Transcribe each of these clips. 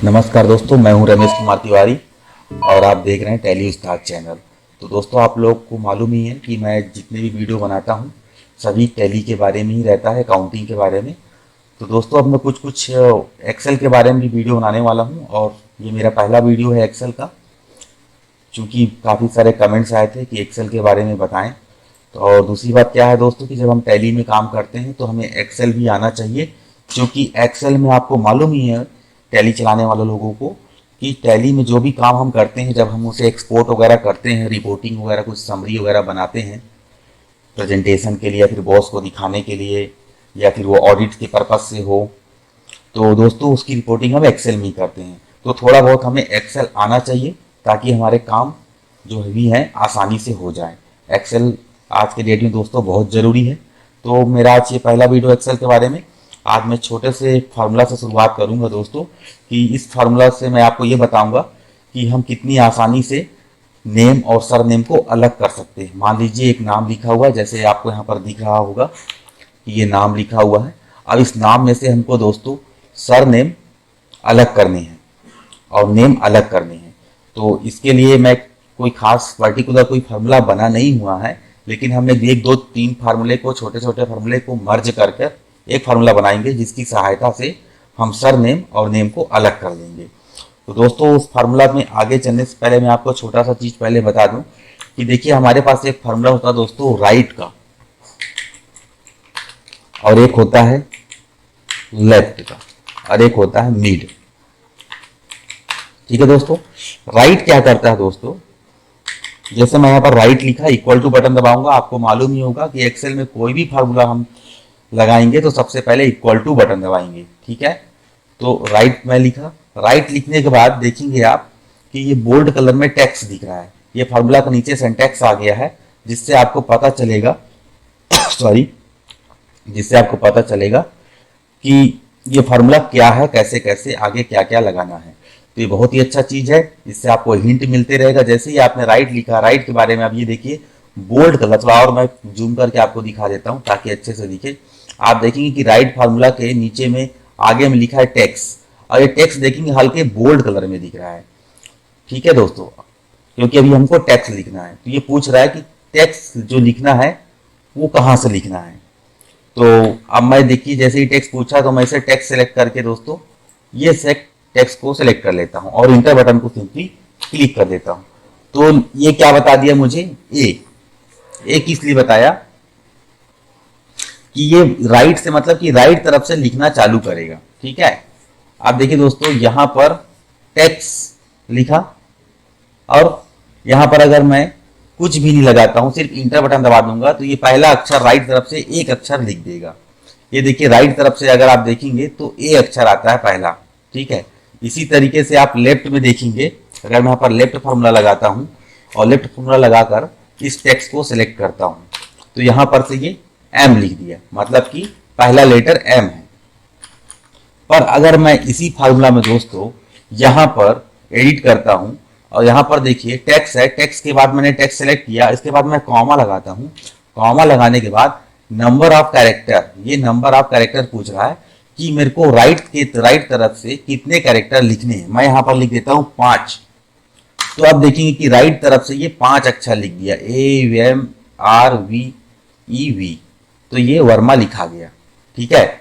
नमस्कार दोस्तों, मैं हूं रमेश कुमार तिवारी और आप देख रहे हैं टैली उस्ताद चैनल। तो दोस्तों, आप लोग को मालूम ही है कि मैं जितने भी वीडियो बनाता हूं सभी टैली के बारे में ही रहता है, अकाउंटिंग के बारे में। तो दोस्तों, अब मैं कुछ कुछ एक्सेल के बारे में भी वीडियो बनाने वाला हूं और ये मेरा पहला वीडियो है एक्सेल का। चूँकि काफ़ी सारे कमेंट्स आए थे कि एक्सेल के बारे में बताएं। तो और दूसरी बात क्या है दोस्तों कि जब हम टैली में काम करते हैं तो हमें एक्सेल भी आना चाहिए, क्योंकि एक्सेल में आपको मालूम ही है टैली चलाने वाले लोगों को कि टैली में जो भी काम हम करते हैं, जब हम उसे एक्सपोर्ट वगैरह करते हैं, रिपोर्टिंग वगैरह कुछ समरी वगैरह बनाते हैं प्रेजेंटेशन के लिए या फिर बॉस को दिखाने के लिए या फिर वो ऑडिट के पर्पज से हो, तो दोस्तों उसकी रिपोर्टिंग हम एक्सेल में ही करते हैं। तो थोड़ा बहुत हमें एक्सेल आना चाहिए ताकि हमारे काम जो भी हैं आसानी से हो जाए। एक्सेल आज के डेट में दोस्तों बहुत ज़रूरी है। तो मेरा आज ये पहला वीडियो एक्सेल के बारे में। आज मैं छोटे से फार्मूला से शुरुआत करूंगा दोस्तों, कि इस फार्मूला से मैं आपको ये बताऊंगा कि हम कितनी आसानी से नेम और सर नेम को अलग कर सकते हैं। मान लीजिए एक नाम लिखा हुआ है, जैसे आपको यहाँ पर दिख रहा होगा कि ये नाम लिखा हुआ है। अब इस नाम में से हमको दोस्तों सर नेम अलग करने हैं और नेम अलग करने हैं। तो इसके लिए मैं कोई खास पर्टिकुलर कोई फार्मूला बना नहीं हुआ है, लेकिन हमने एक दो तीन फार्मूले को, छोटे छोटे फार्मूले को मर्ज कर कर एक फार्मूला बनाएंगे जिसकी सहायता से हम सर नेम और नेम को अलग कर देंगे। तो दोस्तों, उस फार्मूला में आगे चलने से पहले मैं आपको छोटा सा चीज़ पहले बता दूं कि देखिए हमारे पास एक फार्मूला होता है दोस्तों राइट का और एक होता है लेफ्ट का और एक होता है मिड। ठीक है दोस्तों, राइट क्या करता है दोस्तों, जैसे मैं यहाँ पर राइट लिखा, इक्वल टू बटन दबाऊंगा, आपको मालूम ही होगा कि एक्सेल में कोई भी फार्मूला हम लगाएंगे तो सबसे पहले इक्वल टू बटन दबाएंगे। ठीक है, तो राइट मैं लिखा, राइट लिखने के बाद देखेंगे आप कि ये बोल्ड कलर में टेक्स्ट दिख रहा है। ये फार्मूला का नीचे सिंटैक्स आ गया है, जिससे आपको पता चलेगा सॉरी जिससे आपको पता चलेगा कि ये फार्मूला क्या है, कैसे कैसे आगे क्या क्या लगाना है। तो ये बहुत ही अच्छा चीज़ है, इससे आपको हिंट मिलते रहेगा। जैसे ही आपने राइट लिखा, राइट के बारे में अब ये देखिए बोल्ड कलर, थोड़ा और मैं जूम करके आपको दिखा देता हूँ ताकि अच्छे से दिखे। आप देखेंगे कि राइट फार्मूला के नीचे में आगे में लिखा है टैक्स, और ये टैक्स देखेंगे हल्के बोल्ड कलर में दिख रहा है। ठीक है दोस्तों, क्योंकि अभी हमको टैक्स लिखना है, तो ये पूछ रहा है कि टैक्स जो लिखना है वो कहाँ से लिखना है। तो अब मैं देखिए जैसे ही टेक्स्ट पूछा तो मैं इसे टेक्स्ट सेलेक्ट करके दोस्तों ये टेक्स्ट को सेलेक्ट कर लेता हूं और इंटर बटन को सिंपली क्लिक कर देता हूं। तो ये क्या बता दिया मुझे, ए किस लिए बताया कि ये राइट से मतलब कि राइट तरफ से लिखना चालू करेगा। ठीक है, आप देखिए दोस्तों यहां पर टेक्स्ट लिखा और यहां पर अगर मैं कुछ भी नहीं लगाता हूं, सिर्फ इंटर बटन दबा दूंगा, तो ये पहला अक्षर राइट तरफ से एक अक्षर लिख देगा। ये देखिए राइट तरफ से अगर आप देखेंगे तो ए अक्षर आता है पहला। ठीक है, इसी तरीके से आप लेफ्ट में देखेंगे, अगर मैं यहाँ पर लेफ्ट फॉर्मूला लगाता हूं और लेफ्ट फॉर्मूला लगाकर इस टेक्स्ट को सिलेक्ट करता हूं, तो यहां पर से ये एम लिख दिया, मतलब कि पहला लेटर एम है। पर अगर मैं इसी फार्मूला में दोस्तों यहां पर एडिट करता हूं और यहां पर देखिए टेक्स्ट है, टेक्स्ट के बाद मैंने टेक्स्ट सेलेक्ट किया, इसके बाद मैं कॉमा लगाता हूं, कॉमा लगाने के बाद नंबर ऑफ कैरेक्टर, ये नंबर ऑफ कैरेक्टर पूछ रहा है कि मेरे को राइट तरफ से कितने कैरेक्टर लिखने हैं। मैं यहां पर लिख देता हूं 5। तो आप देखेंगे कि राइट तरफ से ये 5 अक्षर लिख दिया, AVMRVEV, तो ये वर्मा लिखा गया। ठीक है,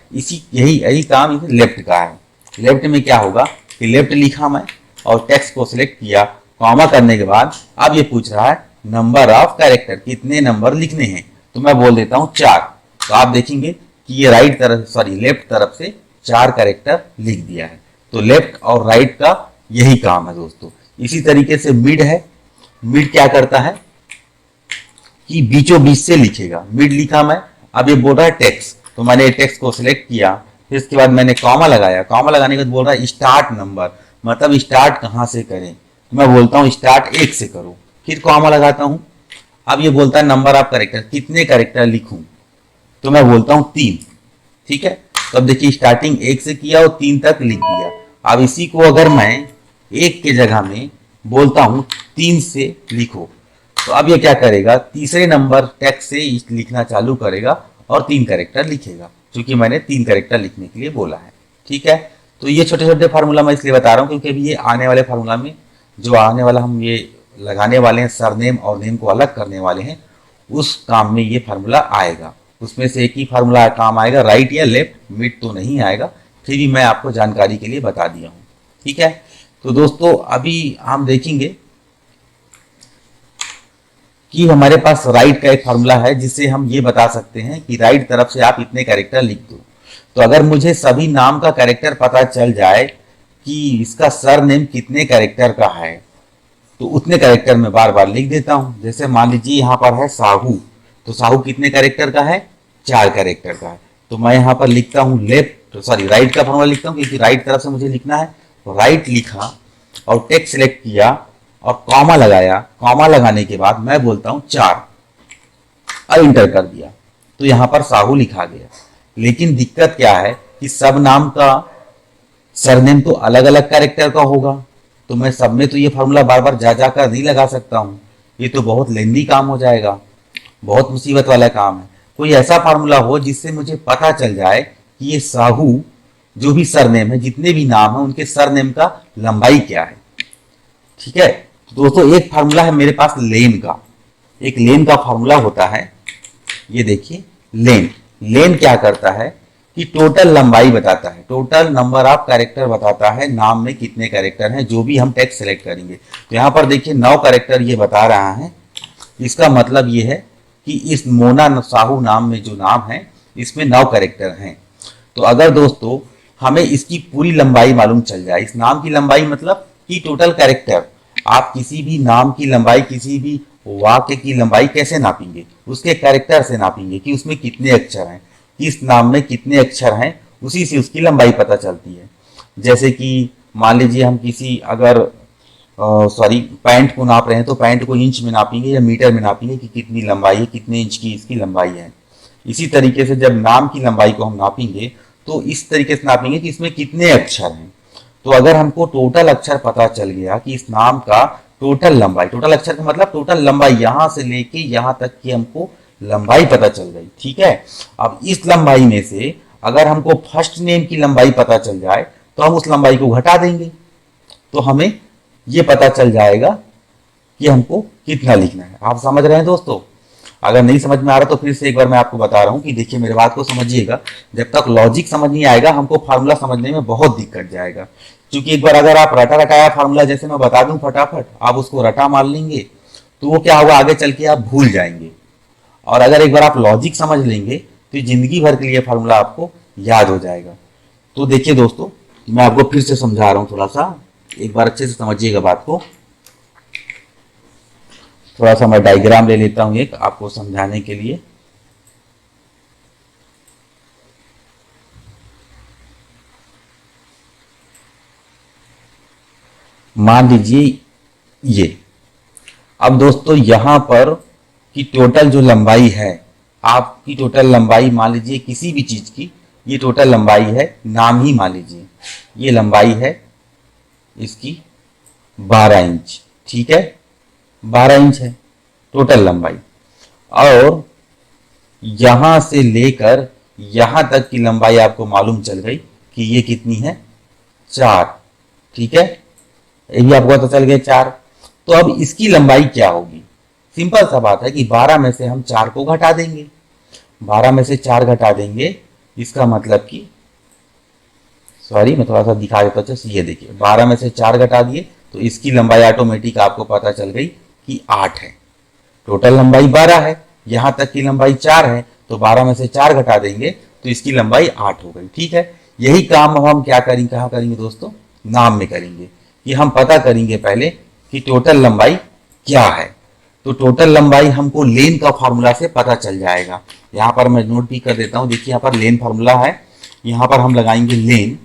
यही काम लेफ्ट का है। लेफ्ट में क्या होगा कि लेफ्ट लिखा मैं और टेक्स्ट को सिलेक्ट किया, कॉमा करने के बाद अब ये पूछ रहा है नंबर ऑफ कैरेक्टर, कितने नंबर लिखने हैं, तो मैं बोल देता हूं 4। तो आप देखेंगे कि ये लेफ्ट तरफ से 4 कैरेक्टर लिख दिया है। तो लेफ्ट और राइट का यही काम है दोस्तों। इसी तरीके से मिड है, मिड क्या करता है कि बीचों बीच से लिखेगा। मिड लिखा मैं, अब ये बोल रहा है टेक्स्ट, तो मैंने टेक्स्ट को सिलेक्ट किया, फिर इसके बाद मैंने कॉमा लगाया, कॉमा लगाने के बाद बोल रहा है स्टार्ट नंबर, मतलब स्टार्ट कहां से करें, तो मैं बोलता हूं स्टार्ट 1 से करो, फिर कॉमा लगाता हूं। अब ये बोलता है नंबर ऑफ कैरेक्टर, कितने कैरेक्टर लिखूं, तो मैं बोलता हूं 3। ठीक है, तो अब देखिए स्टार्टिंग 1 से किया और 3 तक लिख दिया। अब इसी को अगर मैं 1 के जगह में बोलता हूं 3 से लिखो, तो अब ये क्या करेगा, तीसरे नंबर टेक्स्ट से लिखना चालू करेगा और 3 कैरेक्टर लिखेगा, क्योंकि मैंने 3 कैरेक्टर लिखने के लिए बोला है। ठीक है, तो ये छोटे छोटे फार्मूला मैं इसलिए बता रहा हूँ क्योंकि अभी ये आने वाले फार्मूला में जो आने वाला हम ये लगाने वाले हैं, सरनेम और नेम को अलग करने वाले हैं, उस काम में ये फार्मूला आएगा। उसमें से एक ही फार्मूला काम आएगा, राइट या लेफ्ट, मिड तो नहीं आएगा। फिर भी मैं आपको जानकारी के लिए बता दिया हूँ, ठीक है। तो दोस्तों अभी हम देखेंगे कि हमारे पास राइट का एक फार्मूला है जिससे हम ये बता सकते हैं कि राइट तरफ से आप इतने कैरेक्टर लिख दो। तो अगर मुझे सभी नाम का कैरेक्टर पता चल जाए कि इसका सरनेम कितने कैरेक्टर का है, तो उतने कैरेक्टर में बार बार लिख देता हूं। जैसे मान लीजिए यहाँ पर है साहू, तो साहू कितने कैरेक्टर का है, 4 कैरेक्टर का है। तो मैं यहाँ पर लिखता हूँ राइट का फॉर्मूला लिखता हूँ क्योंकि राइट तरफ से मुझे लिखना है। तो राइट लिखा और टेक्स्ट सिलेक्ट किया और कॉमा लगाया। कॉमा लगाने के बाद मैं बोलता हूँ 4 और इंटर कर दिया, तो यहाँ पर साहू लिखा गया। लेकिन दिक्कत क्या है कि सब नाम का सरनेम तो अलग अलग कैरेक्टर का होगा, तो मैं सब में तो ये फार्मूला बार बार जा जाकर नहीं लगा सकता हूँ, ये तो बहुत लेंदी काम हो जाएगा, बहुत मुसीबत वाला काम है। कोई ऐसा फार्मूला हो जिससे मुझे पता चल जाए कि ये साहू जो भी सरनेम है, जितने भी नाम है, उनके सरनेम का लंबाई क्या है, ठीक है। तो दोस्तों एक फार्मूला है मेरे पास लेन का, एक लेन का फार्मूला होता है, ये देखिए लेन। लेन क्या करता है कि टोटल लंबाई बताता है, टोटल नंबर ऑफ कैरेक्टर बताता है, नाम में कितने कैरेक्टर हैं, जो भी हम टेक्स्ट सेलेक्ट करेंगे। तो यहाँ पर देखिए 9 कैरेक्टर ये बता रहा है। इसका मतलब ये है कि इस मोना साहू नाम में जो नाम है इसमें 9 कैरेक्टर हैं। तो अगर दोस्तों हमें इसकी पूरी लंबाई मालूम चल जाए, इस नाम की लंबाई मतलब कि टोटल कैरेक्टर, आप किसी भी नाम की लंबाई, किसी भी वाक्य की लंबाई कैसे नापेंगे, उसके कैरेक्टर से नापेंगे कि उसमें कितने अक्षर हैं, किस नाम में कितने अक्षर हैं, उसी से उसकी लंबाई पता चलती है। जैसे कि मान लीजिए हम किसी अगर पैंट को नाप रहे हैं तो पैंट को इंच में नापेंगे या मीटर में नापेंगे कि कितनी लंबाई है, कितने इंच की इसकी लंबाई है। इसी तरीके से जब नाम की लंबाई को हम नापेंगे तो इस तरीके से नापेंगे कि इसमें कितने अक्षर हैं। तो अगर हमको टोटल अक्षर पता चल गया कि इस नाम का टोटल लंबाई, टोटल अक्षर का मतलब टोटल लंबाई, यहां से लेके यहां तक की हमको लंबाई पता चल गई, ठीक है। अब इस लंबाई में से अगर हमको फर्स्ट नेम की लंबाई पता चल जाए तो हम उस लंबाई को घटा देंगे, तो हमें ये पता चल जाएगा कि हमको कितना लिखना है। आप समझ रहे हैं दोस्तों? अगर नहीं समझ में आ रहा तो फिर से एक बार मैं आपको बता रहा हूँ कि देखिए मेरे बात को समझिएगा। जब तक लॉजिक समझ नहीं आएगा हमको फार्मूला समझने में बहुत दिक्कत जाएगा, क्योंकि एक बार अगर आप रटा रटाया फार्मूला जैसे मैं बता दूं फटाफट, आप उसको रटा मान लेंगे तो वो क्या होगा, आगे चल के आप भूल जाएंगे। और अगर एक बार आप लॉजिक समझ लेंगे तो जिंदगी भर के लिए फार्मूला आपको याद हो जाएगा। तो देखिए दोस्तों मैं आपको फिर से समझा रहा हूँ, थोड़ा सा एक बार अच्छे से समझिएगा बात को। थोड़ा सा मैं डायग्राम ले लेता हूं एक आपको समझाने के लिए। मान लीजिए ये, अब दोस्तों यहां पर की टोटल जो लंबाई है, आपकी टोटल लंबाई मान लीजिए किसी भी चीज की, ये टोटल लंबाई है, नाम ही मान लीजिए ये लंबाई है इसकी 12 इंच, ठीक है, 12 इंच है टोटल लंबाई। और यहां से लेकर यहां तक की लंबाई आपको मालूम चल गई कि ये कितनी है, 4, ठीक है, ये भी आपको पता चल गया 4। तो अब इसकी लंबाई क्या होगी, सिंपल सा बात है कि 12 में से हम 4 को घटा देंगे, 12 में से 4 घटा देंगे, इसका मतलब कि सॉरी मैं थोड़ा सा दिखा देता हूँ। ये देखिए 12 में से 4 घटा दिए तो इसकी लंबाई ऑटोमेटिक आपको पता चल गई कि 8 है। टोटल लंबाई 12 है, यहां तक की लंबाई 4 है, तो 12 में से 4 घटा देंगे तो इसकी लंबाई 8 हो गई, ठीक है। यही काम हम क्या करेंगे, कहाँ करेंगे दोस्तों, नाम में करेंगे कि हम पता करेंगे पहले कि टोटल लंबाई क्या है। तो टोटल लंबाई हमको लेन का फार्मूला से पता चल जाएगा। यहाँ पर मैं नोट भी कर देता हूँ, देखिए यहाँ पर लेन फार्मूला है, यहाँ पर हम लगाएंगे लेन।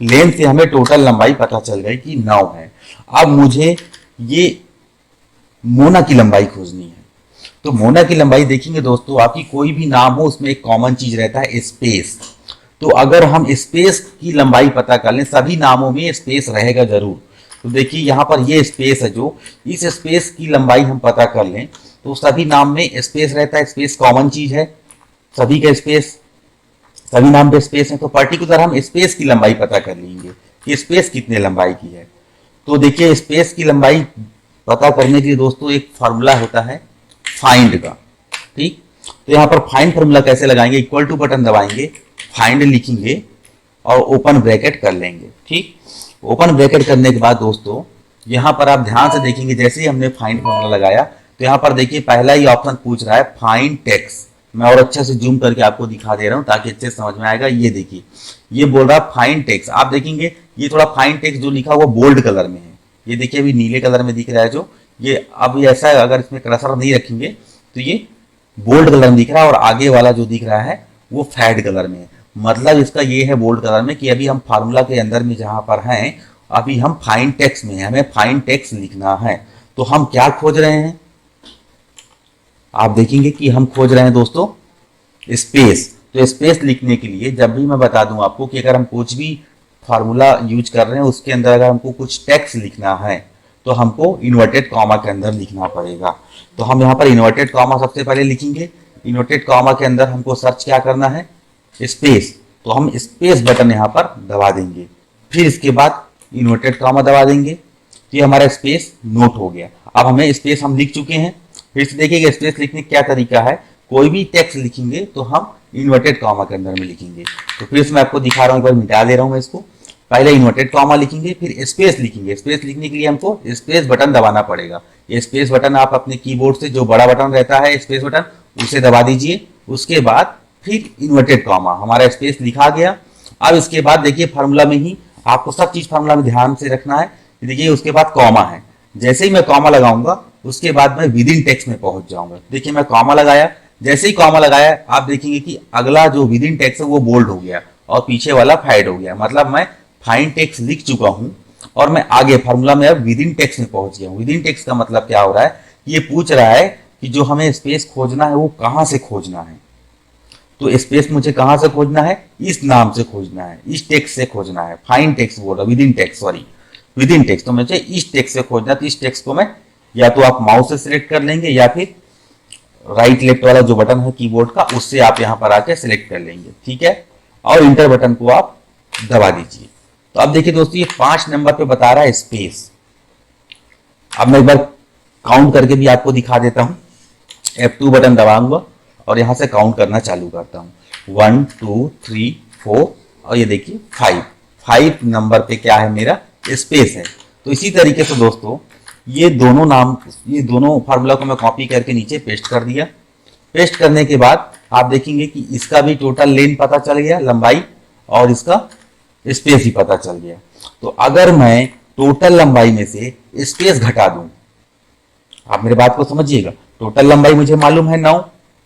लेन से हमें टोटल लंबाई पता चल गई कि 9 है। अब मुझे ये मोना की लंबाई खोजनी है। तो मोना की लंबाई देखेंगे दोस्तों, आपकी कोई भी नाम हो उसमें एक कॉमन चीज रहता है स्पेस। तो अगर हम स्पेस की लंबाई पता कर लें, सभी नामों में स्पेस रहेगा जरूर, तो देखिए यहाँ पर ये स्पेस है, जो इस स्पेस की लंबाई हम पता कर लें तो सभी नाम में स्पेस रहता है, स्पेस कॉमन चीज है, सभी का स्पेस सभी नाम पे स्पेस है, तो पर्टिकुलर हम स्पेस की लंबाई पता कर लेंगे कि स्पेस कितने लंबाई की है। तो देखिए स्पेस की लंबाई पता करने के लिए दोस्तों एक फार्मूला होता है फाइंड का, ठीक। तो यहाँ पर फाइंड फार्मूला कैसे लगाएंगे, इक्वल टू बटन दबाएंगे, फाइंड लिखेंगे और ओपन ब्रैकेट कर लेंगे, ठीक। ओपन ब्रैकेट करने के बाद दोस्तों यहाँ पर आप ध्यान से देखेंगे, जैसे ही हमने फाइंड फार्मूला लगाया तो यहाँ पर देखिए पहला ही ऑप्शन पूछ रहा है फाइंड टेक्स्ट। मैं और अच्छे से जूम करके आपको दिखा दे रहा हूँ ताकि अच्छे से समझ में आएगा। ये देखिए ये बोल रहा है फाइंड टेक्स्ट। आप देखेंगे ये थोड़ा फाइंड टेक्स्ट जो लिखा हुआ बोल्ड कलर में है, ये देखिए अभी नीले कलर में दिख रहा है जो, ये अब ऐसा है अगर इसमें कर्सर नहीं रखेंगे तो ये बोल्ड कलर में दिख रहा है और आगे वाला जो दिख रहा है वो फेड कलर में है। मतलब इसका ये है बोल्ड कलर में कि अभी हम फार्मूला के अंदर में जहां पर हैं अभी हम फाइंड टेक्स्ट में हैं, हमें फाइंड टेक्स्ट लिखना है। तो हम क्या खोज रहे हैं, आप देखेंगे कि हम खोज रहे हैं दोस्तों स्पेस। तो स्पेस लिखने के लिए जब भी मैं बता दूं आपको कि अगर हम कुछ भी फार्मूला यूज कर रहे हैं उसके अंदर अगर हमको कुछ टेक्स्ट लिखना है तो हमको इन्वर्टेड कॉमा के अंदर लिखना पड़ेगा। तो हम यहाँ पर इन्वर्टेड कॉमा सबसे पहले लिखेंगे। इन्वर्टेड कॉमा के अंदर हमको सर्च क्या करना है, स्पेस। तो हम स्पेस बटन यहाँ पर दबा देंगे, फिर इसके बाद इन्वर्टेड कॉमा दबा देंगे, तो ये हमारा स्पेस नोट हो गया। अब हमें स्पेस हम लिख चुके हैं। फिर से देखिएगा स्पेस लिखने का क्या तरीका है, कोई भी टेक्स्ट लिखेंगे तो हम इन्वर्टेड कॉमा के अंदर में लिखेंगे। तो फिर से मैं आपको दिखा रहा हूँ, एक बार मिटा दे रहा हूँ मैं इसको। पहले इन्वर्टेड कॉमा लिखेंगे, फिर स्पेस लिखेंगे। स्पेस लिखने के लिए हमको स्पेस बटन दबाना पड़ेगा। ये स्पेस बटन आप अपने कीबोर्ड से जो बड़ा बटन रहता है स्पेस बटन उसे दबा दीजिए। उसके बाद फिर इन्वर्टेड कॉमा, हमारा स्पेस लिखा गया। अब इसके बाद देखिए फार्मूला में ही आपको सब चीज फार्मूला में ध्यान से रखना है। देखिए उसके बाद कॉमा है, जैसे ही मैं कॉमा लगाऊंगा उसके बाद मैं विद इन टेक्स्ट में पहुंच जाऊंगा। देखिए मैं कॉमा लगाया, जैसे ही कॉमा लगाया आप देखेंगे कि अगला जो विद इन टेक्स्ट है वो बोल्ड हो गया और पीछे वाला फेड हो गया। मतलब मैं फाइंड टेक्स्ट लिख चुका हूं और मैं आगे फार्मूला में अब विद इन टेक्स्ट में पहुंच गया हूं। विद इन टेक्स्ट का मतलब क्या हो रहा है, ये पूछ रहा है कि जो हमें स्पेस खोजना है वो कहां से खोजना है। तो स्पेस मुझे कहां से खोजना है, इस नाम से खोजना है, इस टेक्स्ट से खोजना है। फाइंड टेक्स्ट बोल रहा, with in text, sorry with in text. तो मुझे इस टेक्स्ट से खोजना है। तो इस टेक्स्ट को मैं या तो आप माउस से सिलेक्ट कर लेंगे या फिर राइट लेफ्ट वाला जो बटन है कीबोर्ड का उससे आप यहां पर आके सिलेक्ट कर लेंगे, ठीक है। और इंटर बटन को आप दबा दीजिए। तो अब देखिए दोस्तों ये 5 नंबर पे बता रहा है स्पेस। अब मैं एक बार काउंट करके भी आपको दिखा देता हूं। F2 बटन दबाऊंगा और यहां से काउंट करना चालू करता हूं। 1 2 3 4 और ये देखिए 5 नंबर पे क्या है, मेरा स्पेस है। तो इसी तरीके से दोस्तों ये दोनों फार्मूला को मैं कॉपी करके नीचे पेस्ट कर दिया। पेस्ट करने के बाद आप देखेंगे कि इसका भी टोटल लेंथ पता चल गया, लंबाई, और इसका स्पेस ही पता चल गया। तो अगर मैं टोटल लंबाई में से स्पेस घटा दूं, आप मेरे बात को समझिएगा, टोटल लंबाई मुझे मालूम है 9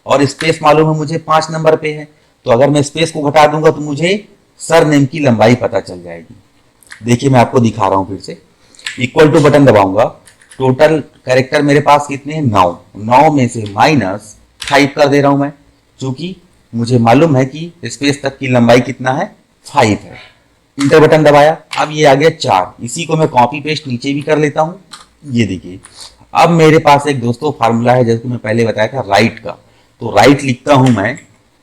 और स्पेस मालूम है मुझे 5 नंबर पे है। तो अगर मैं स्पेस को घटा दूंगा तो मुझे सरनेम की लंबाई पता चल जाएगी। देखिए मैं आपको दिखा रहा हूं फिर से। इक्वल टू बटन दबाऊंगा, टोटल कैरेक्टर मेरे पास कितने हैं 9 में से -5 कर दे रहा हूं मैं, क्योंकि मुझे मालूम है कि स्पेस तक की लंबाई कितना है 5 है। इंटर बटन दबाया, अब ये आ गया 4। इसी को मैं कॉपी पेस्ट नीचे भी कर लेता हूं। ये देखिए अब मेरे पास एक दोस्तों फार्मूला है जैसे मैं पहले बताया था राइट का। तो राइट लिखता हूं मैं,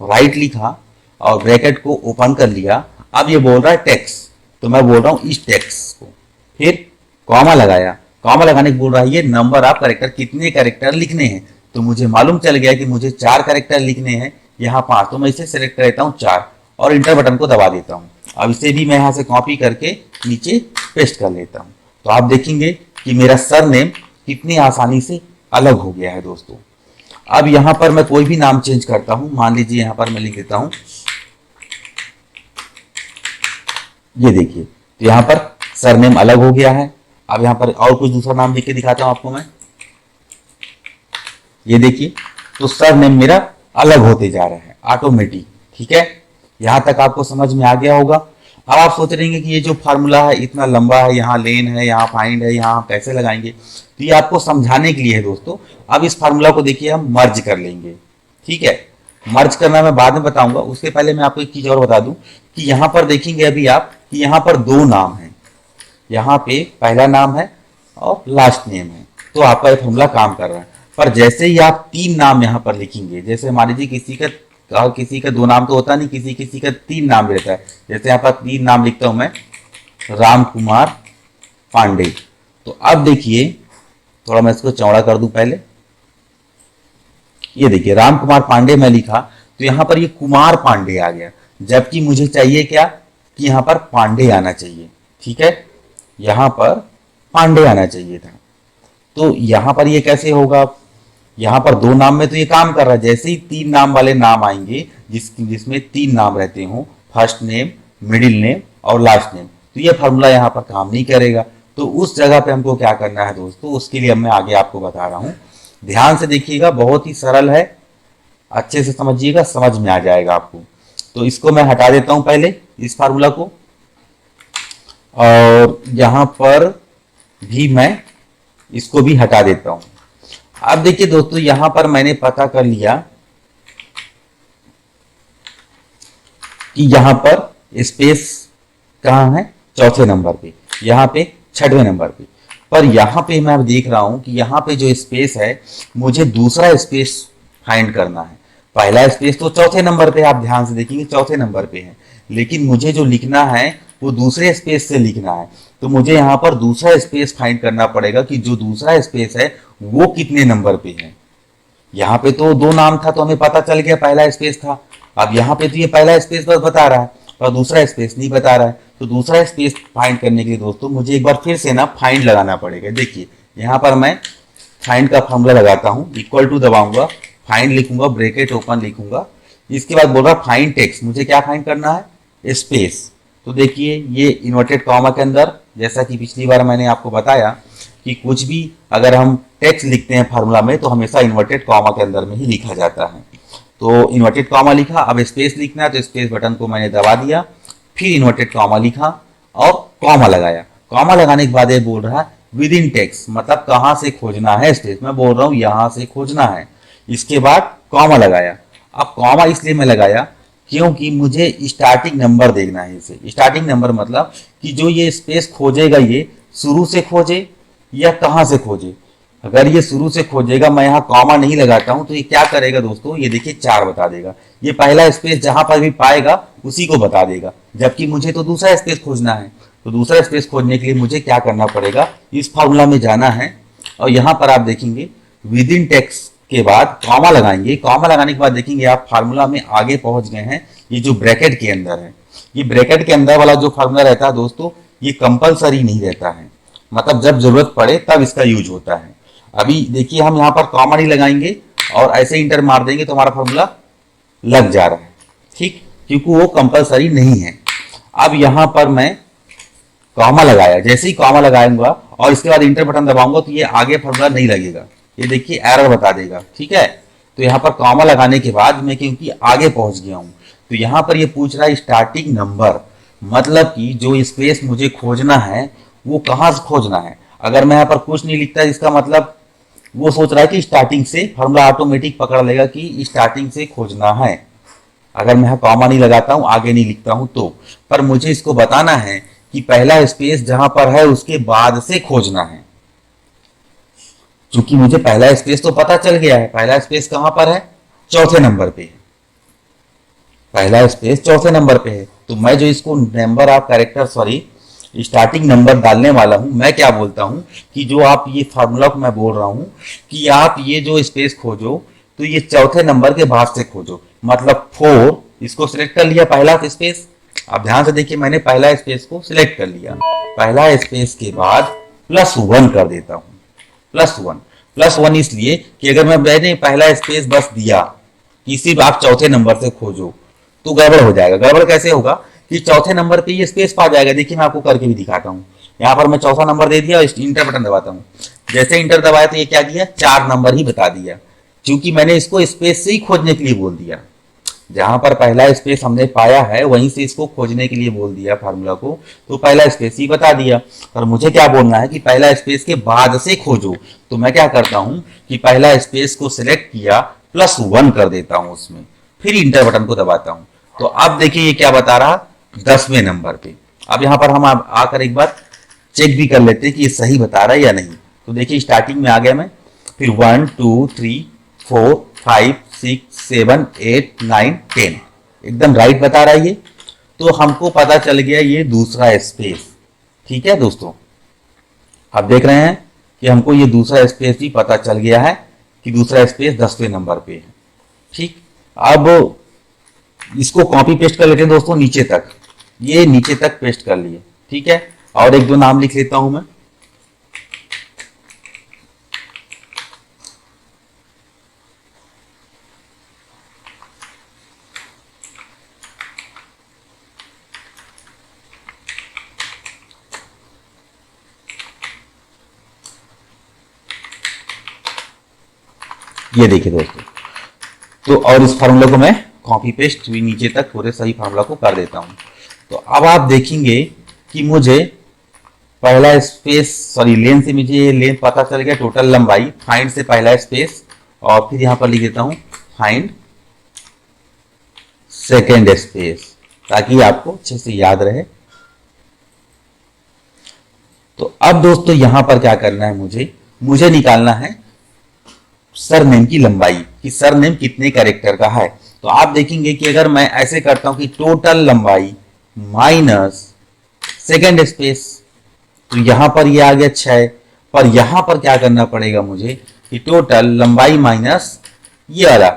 राइट लिखा और ब्रैकेट को ओपन कर लिया। अब ये बोल रहा है टेक्स्ट, तो मैं बोल रहा हूं इस टेक्स्ट को, फिर कॉमा लगाया। कॉमा लगाने के बोल रहा है ये नंबर ऑफ कैरेक्टर, कितने कैरेक्टर लिखने हैं। तो मुझे मालूम चल गया कि मुझे 4 कैरेक्टर लिखने हैं, यहाँ 5। तो मैं इसे सिलेक्ट कर लेता हूँ 4 और इंटर बटन को दबा देता हूँ। अब इसे भी मैं यहाँ से कॉपी करके नीचे पेस्ट कर लेता हूँ। तो आप देखेंगे कि मेरा सरनेम कितनी आसानी से अलग हो गया है दोस्तों। अब यहाँ पर मैं कोई भी नाम चेंज करता हूँ, मान लीजिए यहाँ पर मैं लिख देता हूँ, ये देखिए तो यहाँ पर सरनेम अलग हो गया है। अब यहाँ पर और कुछ दूसरा नाम लिख के दिखाता हूँ आपको मैं, ये देखिए तो सरनेम मेरा अलग होते जा रहा है ऑटोमेटिक, ठीक है। यहां तक आपको समझ में आ गया होगा। अब आप सोच रहे हैं कि ये जो फार्मूला है इतना लंबा है, यहाँ लेन है, यहाँ फाइंड है, यहाँ कैसे लगाएंगे। तो ये आपको समझाने के लिए है दोस्तों। अब इस फार्मूला को देखिए हम मर्ज कर लेंगे, ठीक है। मर्ज करना मैं बाद में बताऊंगा, उसके पहले मैं आपको एक चीज और बता दूं कि यहाँ पर देखेंगे अभी आप कि यहाँ पर 2 नाम है, यहाँ पे पहला नाम है और लास्ट नेम है। तो आपका ये फार्मूला काम कर रहा है। पर जैसे ही आप 3 नाम यहाँ पर लिखेंगे, जैसे मान लीजिए किसी का और किसी का 2 नाम तो होता नहीं, किसी किसी का 3 नाम रहता है। जैसे यहाँ पर 3 नाम लिखता हूं मैं, राम कुमार पांडे। तो अब देखिए, थोड़ा मैं इसको चौड़ा कर दूं पहले। ये देखिए राम कुमार पांडे मैं लिखा, तो यहाँ पर ये कुमार पांडे आ गया, जबकि मुझे चाहिए क्या कि यहाँ पर पांडे आना चाहिए। ठीक है, यहाँ पर पांडे आना चाहिए था। तो यहाँ पर ये कैसे होगा, यहाँ पर 2 नाम में तो ये काम कर रहा है। जैसे ही 3 नाम वाले नाम आएंगे, जिसमें 3 नाम रहते हो, फर्स्ट नेम, मिडिल नेम और लास्ट नेम, तो ये फॉर्मूला यहाँ पर काम नहीं करेगा। तो उस जगह पे हमको क्या करना है दोस्तों, उसके लिए मैं आगे आपको बता रहा हूँ। ध्यान से देखिएगा, बहुत ही सरल है, अच्छे से समझिएगा, समझ में आ जाएगा आपको। तो इसको मैं हटा देता हूं पहले, इस फार्मूला को, और यहां पर भी मैं इसको भी हटा देता हूं। अब देखिए दोस्तों, यहां पर मैंने पता कर लिया कि यहां पर स्पेस कहां है, चौथे नंबर पे, यहां पे 6वें नंबर पे। पर यहां पे मैं देख रहा हूं कि यहां पे जो स्पेस है, मुझे दूसरा स्पेस फाइंड करना है। पहला स्पेस तो चौथे नंबर पे, आप ध्यान से देखेंगे चौथे नंबर पे है, लेकिन मुझे जो लिखना है वो दूसरे स्पेस से लिखना है। तो मुझे यहाँ पर दूसरा स्पेस फाइंड करना पड़ेगा कि जो दूसरा स्पेस है वो कितने नंबर पे है। यहाँ पे तो 2 नाम था तो हमें पता चल गया पहला स्पेस था। अब यहाँ पे तो ये पहला स्पेस बस बता रहा है और दूसरा स्पेस नहीं बता रहा है। तो दूसरा स्पेस फाइंड करने के लिए दोस्तों मुझे एक बार फिर से ना फाइंड लगाना पड़ेगा। देखिए यहाँ पर मैं फाइंड का फॉर्मूला लगाता हूँ, इक्वल टू दबाऊंगा, फाइंड लिखूंगा, ब्रैकेट ओपन लिखूंगा। इसके बाद बोल रहा फाइंड टेक्स्ट, मुझे क्या फाइंड करना है, स्पेस। तो देखिए ये इन्वर्टेड कॉमा के अंदर, जैसा कि पिछली बार मैंने आपको बताया कि कुछ भी अगर हम टेक्स्ट लिखते हैं फार्मूला में तो हमेशा इन्वर्टेड कॉमा के अंदर में ही लिखा जाता है। तो इन्वर्टेड कॉमा लिखा, अब स्पेस लिखना है तो स्पेस बटन को मैंने दबा दिया, फिर इन्वर्टेड कॉमा लिखा और कॉमा लगाया। कॉमा लगाने के बाद ये बोल रहा है विद इन टेक्स्ट, मतलब कहाँ से खोजना है स्पेस, मैं बोल रहा हूँ यहाँ से खोजना है। इसके बाद कॉमा लगाया। अब कॉमा इसलिए मैं लगाया क्योंकि मुझे स्टार्टिंग नंबर देखना है। इसे स्टार्टिंग नंबर मतलब कि जो ये स्पेस खोजेगा ये शुरू से खोजे या कहाँ से खोजे। अगर ये शुरू से खोजेगा, मैं यहाँ कॉमा नहीं लगाता हूं, तो ये क्या करेगा दोस्तों, ये देखिए 4 बता देगा। ये पहला स्पेस जहां पर भी पाएगा उसी को बता देगा, जबकि मुझे तो दूसरा स्पेस खोजना है। तो दूसरा स्पेस खोजने के लिए मुझे क्या करना पड़ेगा, इस फॉर्मूला में जाना है और यहाँ पर आप देखेंगे विद इन टेक्स्ट के बाद कॉमा लगाएंगे। कॉमा लगाने के बाद देखेंगे आप फार्मूला में आगे पहुंच गए हैं। ये जो ब्रैकेट के अंदर है, ये ब्रैकेट के अंदर वाला जो फार्मूला रहता है दोस्तों, ये कंपलसरी नहीं रहता है, मतलब जब जरूरत पड़े तब इसका यूज होता है। अभी देखिए हम यहाँ पर कॉमा नहीं लगाएंगे और ऐसे इंटर मार देंगे तो हमारा फार्मूला लग जा रहा है, ठीक, क्योंकि वो कंपलसरी नहीं है। अब यहाँ पर मैं कॉमा लगाया, जैसे ही कॉमा लगाऊंगा और इसके बाद इंटर बटन दबाऊंगा तो ये आगे फार्मूला नहीं लगेगा, ये देखिए एरर बता देगा। ठीक है, तो यहाँ पर कॉमा लगाने के बाद मैं क्योंकि आगे पहुंच गया हूं, तो यहाँ पर ये पूछ रहा है स्टार्टिंग नंबर, मतलब कि जो स्पेस मुझे खोजना है वो कहाँ से खोजना है। अगर मैं यहाँ पर कुछ नहीं लिखता, इसका मतलब वो सोच रहा है कि स्टार्टिंग से, फार्मूला ऑटोमेटिक पकड़ लेगा कि स्टार्टिंग से खोजना है। अगर मैं कॉमा नहीं लगाता हूं, आगे नहीं लिखता हूं तो, पर मुझे इसको बताना है कि पहला स्पेस जहां पर है उसके बाद से खोजना है। चूंकि मुझे पहला स्पेस तो पता चल गया है, पहला स्पेस कहां पर है, चौथे नंबर पे है, पहला स्पेस चौथे नंबर पे है। तो मैं जो इसको number of character starting number डालने वाला हूं, मैं क्या बोलता हूं कि जो आप ये फार्मूला को मैं बोल रहा हूं कि आप ये जो स्पेस खोजो तो ये चौथे नंबर के बाद से खोजो, मतलब 4, इसको सिलेक्ट कर लिया पहला स्पेस। आप ध्यान से देखिए, मैंने पहला स्पेस को सिलेक्ट कर लिया, पहला स्पेस के बाद +1 कर देता हूं, +1 इसलिए कि अगर मैंने पहला स्पेस बस दिया कि सिर्फ आप चौथे नंबर से खोजो तो गड़बड़ हो जाएगा। गड़बड़ कैसे होगा कि चौथे नंबर पे ये स्पेस पा जाएगा। देखिए मैं आपको करके भी दिखाता हूँ। यहाँ पर मैं चौथा नंबर दे दिया और इंटर बटन दबाता हूँ, जैसे इंटर दबाया तो ये क्या दिया, 4 नंबर ही बता दिया, क्योंकि मैंने इसको स्पेस से ही खोजने के लिए बोल दिया। जहां पर पहला स्पेस हमने पाया है वहीं से इसको खोजने के लिए बोल दिया फार्मूला को, तो पहला स्पेस ही बता दिया। पर मुझे क्या बोलना है कि पहला स्पेस के बाद से खोजो, तो मैं क्या करता हूं कि पहला स्पेस को सिलेक्ट किया, +1 कर देता हूं उसमें, फिर इंटर बटन को दबाता हूं। तो अब देखिए ये क्या बता रहा, 10वें नंबर पे। अब यहाँ पर हम आकर एक बार चेक भी कर लेते हैं कि ये सही बता रहा है या नहीं। तो देखिए स्टार्टिंग में आ गया मैं, फिर 1 2 3 4 5 6 7 8 9 10 एकदम राइट बता रहा है ये। तो हमको पता चल गया ये दूसरा स्पेस। ठीक है दोस्तों, आप देख रहे हैं कि हमको ये दूसरा स्पेस भी पता चल गया है कि दूसरा स्पेस 10वें नंबर पे है। ठीक, अब इसको कॉपी पेस्ट कर लेते हैं दोस्तों नीचे तक। ये नीचे तक पेस्ट कर लिए। ठीक है, और एक दो नाम लिख लेता हूं मैं। ये देखिए दोस्तों, तो और इस फार्मूला को मैं कॉपी पेस्ट भी नीचे तक पूरे सही फार्मूला को कर देता हूं। तो अब आप देखेंगे कि मुझे पहला स्पेस लेन से मुझे लेन पता चल गया, टोटल लंबाई। फाइंड से पहला स्पेस और फिर यहां पर लिख देता हूं फाइंड सेकेंड स्पेस, ताकि आपको अच्छे से याद रहे। तो अब दोस्तों यहां पर क्या करना है, मुझे निकालना है सरनेम की लंबाई कि सरनेम कितने कैरेक्टर का है। तो आप देखेंगे कि अगर मैं ऐसे करता हूं कि टोटल लंबाई माइनस सेकेंड स्पेस, तो यहां पर ये आ गया 6। पर यहां पर क्या करना पड़ेगा मुझे कि टोटल लंबाई माइनस ये वाला।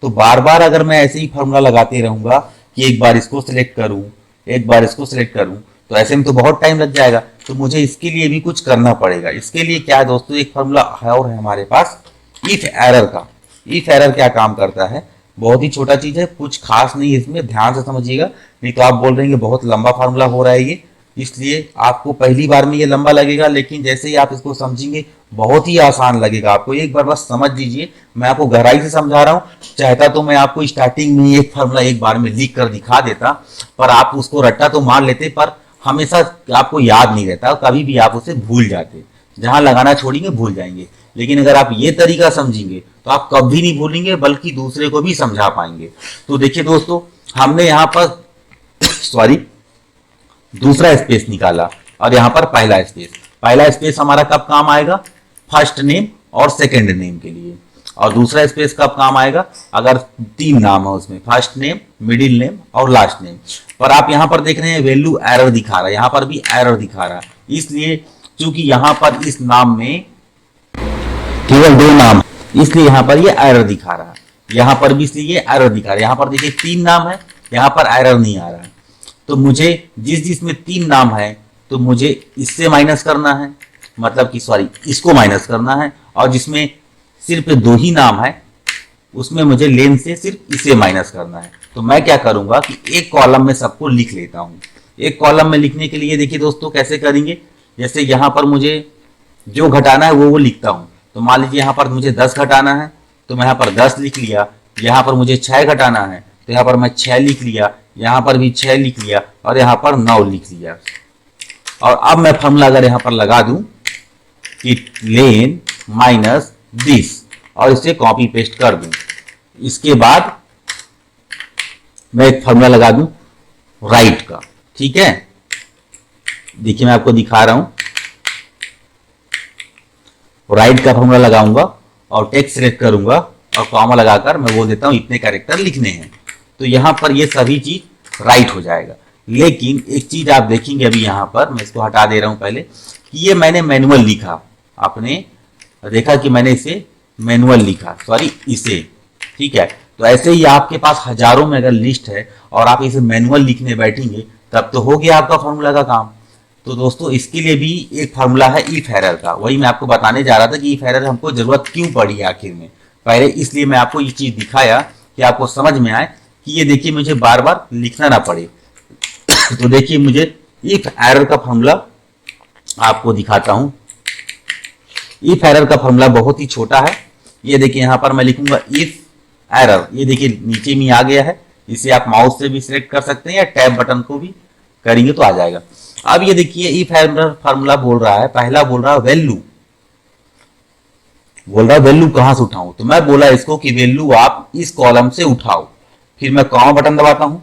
तो बार बार अगर मैं ऐसे ही फॉर्मूला लगाते रहूंगा कि एक बार इसको सिलेक्ट करूं, एक बार इसको सिलेक्ट करूं, तो ऐसे में तो बहुत टाइम लग जाएगा। तो मुझे इसके लिए भी कुछ करना पड़ेगा। इसके लिए क्या है दोस्तों, एक फॉर्मूला है और है हमारे पास इफ एरर का। इफ एरर क्या काम करता है, बहुत ही छोटा चीज है, कुछ खास नहीं, इसमें ध्यान से समझिएगा, नहीं तो आप बोल रहे हैं बहुत लंबा फार्मूला हो रहा है ये। इसलिए आपको पहली बार में ये लंबा लगेगा, लेकिन जैसे ही आप इसको समझेंगे बहुत ही आसान लगेगा आपको। एक बार बस समझ लीजिए, मैं आपको गहराई से समझा रहा हूँ। चाहता तो मैं आपको स्टार्टिंग में एक फार्मूला एक बार में लिख कर दिखा देता, पर आप उसको रट्टा तो मार लेते, पर हमेशा आपको याद नहीं रहता, कभी भी आप उसे भूल जाते। जहां लगाना छोड़ेंगे भूल जाएंगे। लेकिन अगर आप ये तरीका समझेंगे तो आप कभी नहीं भूलेंगे, बल्कि दूसरे को भी समझा पाएंगे। तो देखिए दोस्तों, हमने यहाँ पर दूसरा स्पेस निकाला और यहाँ पर पहला स्पेस हमारा कब काम आएगा, फर्स्ट नेम और सेकंड नेम के लिए। और दूसरा स्पेस कब काम आएगा, अगर 3 नाम है उसमें, फर्स्ट नेम, मिडिल नेम और लास्ट नेम। पर आप यहाँ पर देख रहे हैं वैल्यू एरर दिखा रहा है, यहाँ पर भी एरर दिखा रहा है। इसलिए क्योंकि यहाँ पर इस नाम में केवल 2 नाम, इसलिए यहां पर ये एरर दिखा रहा है। यहां पर भी इसलिए ये एरर दिखा रहा है। यहां पर देखिए 3 नाम है, यहां पर एरर नहीं आ रहा है। तो मुझे जिसमें 3 नाम है तो मुझे इससे माइनस करना है, मतलब कि इसको माइनस करना है। और जिसमें सिर्फ 2 ही नाम है उसमें मुझे लेन से सिर्फ इसे माइनस करना है। तो मैं क्या करूंगा कि एक कॉलम में सबको लिख लेता हूं। एक कॉलम में लिखने के लिए देखिए दोस्तों कैसे करेंगे, जैसे यहां पर मुझे जो घटाना है वो लिखता हूं। तो मान लीजिए यहाँ पर मुझे 10 घटाना है, तो मैं यहाँ पर 10 लिख लिया। यहाँ पर मुझे 6 घटाना है, तो यहाँ पर मैं 6 लिख लिया। यहाँ पर भी 6 लिख लिया और यहाँ पर 9 लिख लिया। और अब मैं फॉर्मूला अगर यहाँ पर लगा दूं कि लेन माइनस दिस और इसे कॉपी पेस्ट कर दूं, इसके बाद मैं एक फॉर्मूला लगा दूं राइट का। ठीक है, देखिए मैं आपको दिखा रहा हूं। राइट का फॉर्मूला लगाऊंगा और टेक्स्ट सिलेक्ट करूंगा और कॉमा लगाकर मैं बोल देता हूं इतने कैरेक्टर लिखने हैं। तो यहां पर ये सभी चीज राइट हो जाएगा। लेकिन एक चीज आप देखेंगे, अभी यहां पर मैं इसको हटा दे रहा हूं पहले, कि ये मैंने मैनुअल लिखा। आपने देखा कि मैंने इसे मैनुअल लिखा, इसे। ठीक है, तो ऐसे ही आपके पास हजारों में अगर लिस्ट है और आप इसे मैनुअल लिखने बैठेंगे तब तो हो गया आपका फॉर्मूला का काम। तो दोस्तों इसके लिए भी एक फार्मूला है इफ एरर का। वही मैं आपको बताने जा रहा था कि इफ एरर हमको जरूरत क्यों पड़ी है आखिर में। पहले इसलिए मैं आपको ये चीज दिखाया कि आपको समझ में आए कि ये देखिए मुझे बार बार लिखना ना पड़े। तो देखिए मुझे इफ एरर का फॉर्मूला आपको दिखाता हूं। इफ एरर का फॉर्मूला बहुत ही छोटा है। ये देखिए यहाँ पर मैं लिखूंगा इफ एरर, ये देखिए नीचे में आ गया है। इसे आप माउस से भी सिलेक्ट कर सकते हैं या टैब बटन को भी करेंगे तो आ जाएगा। अब ये देखिए इफ एरर फार्मूला बोल रहा है, पहला बोल रहा है वैल्यू, बोल रहा है वैल्यू कहां से उठाऊं। तो मैं बोला इसको कि वैल्यू आप इस कॉलम से उठाओ। फिर मैं कॉमा बटन दबाता हूं।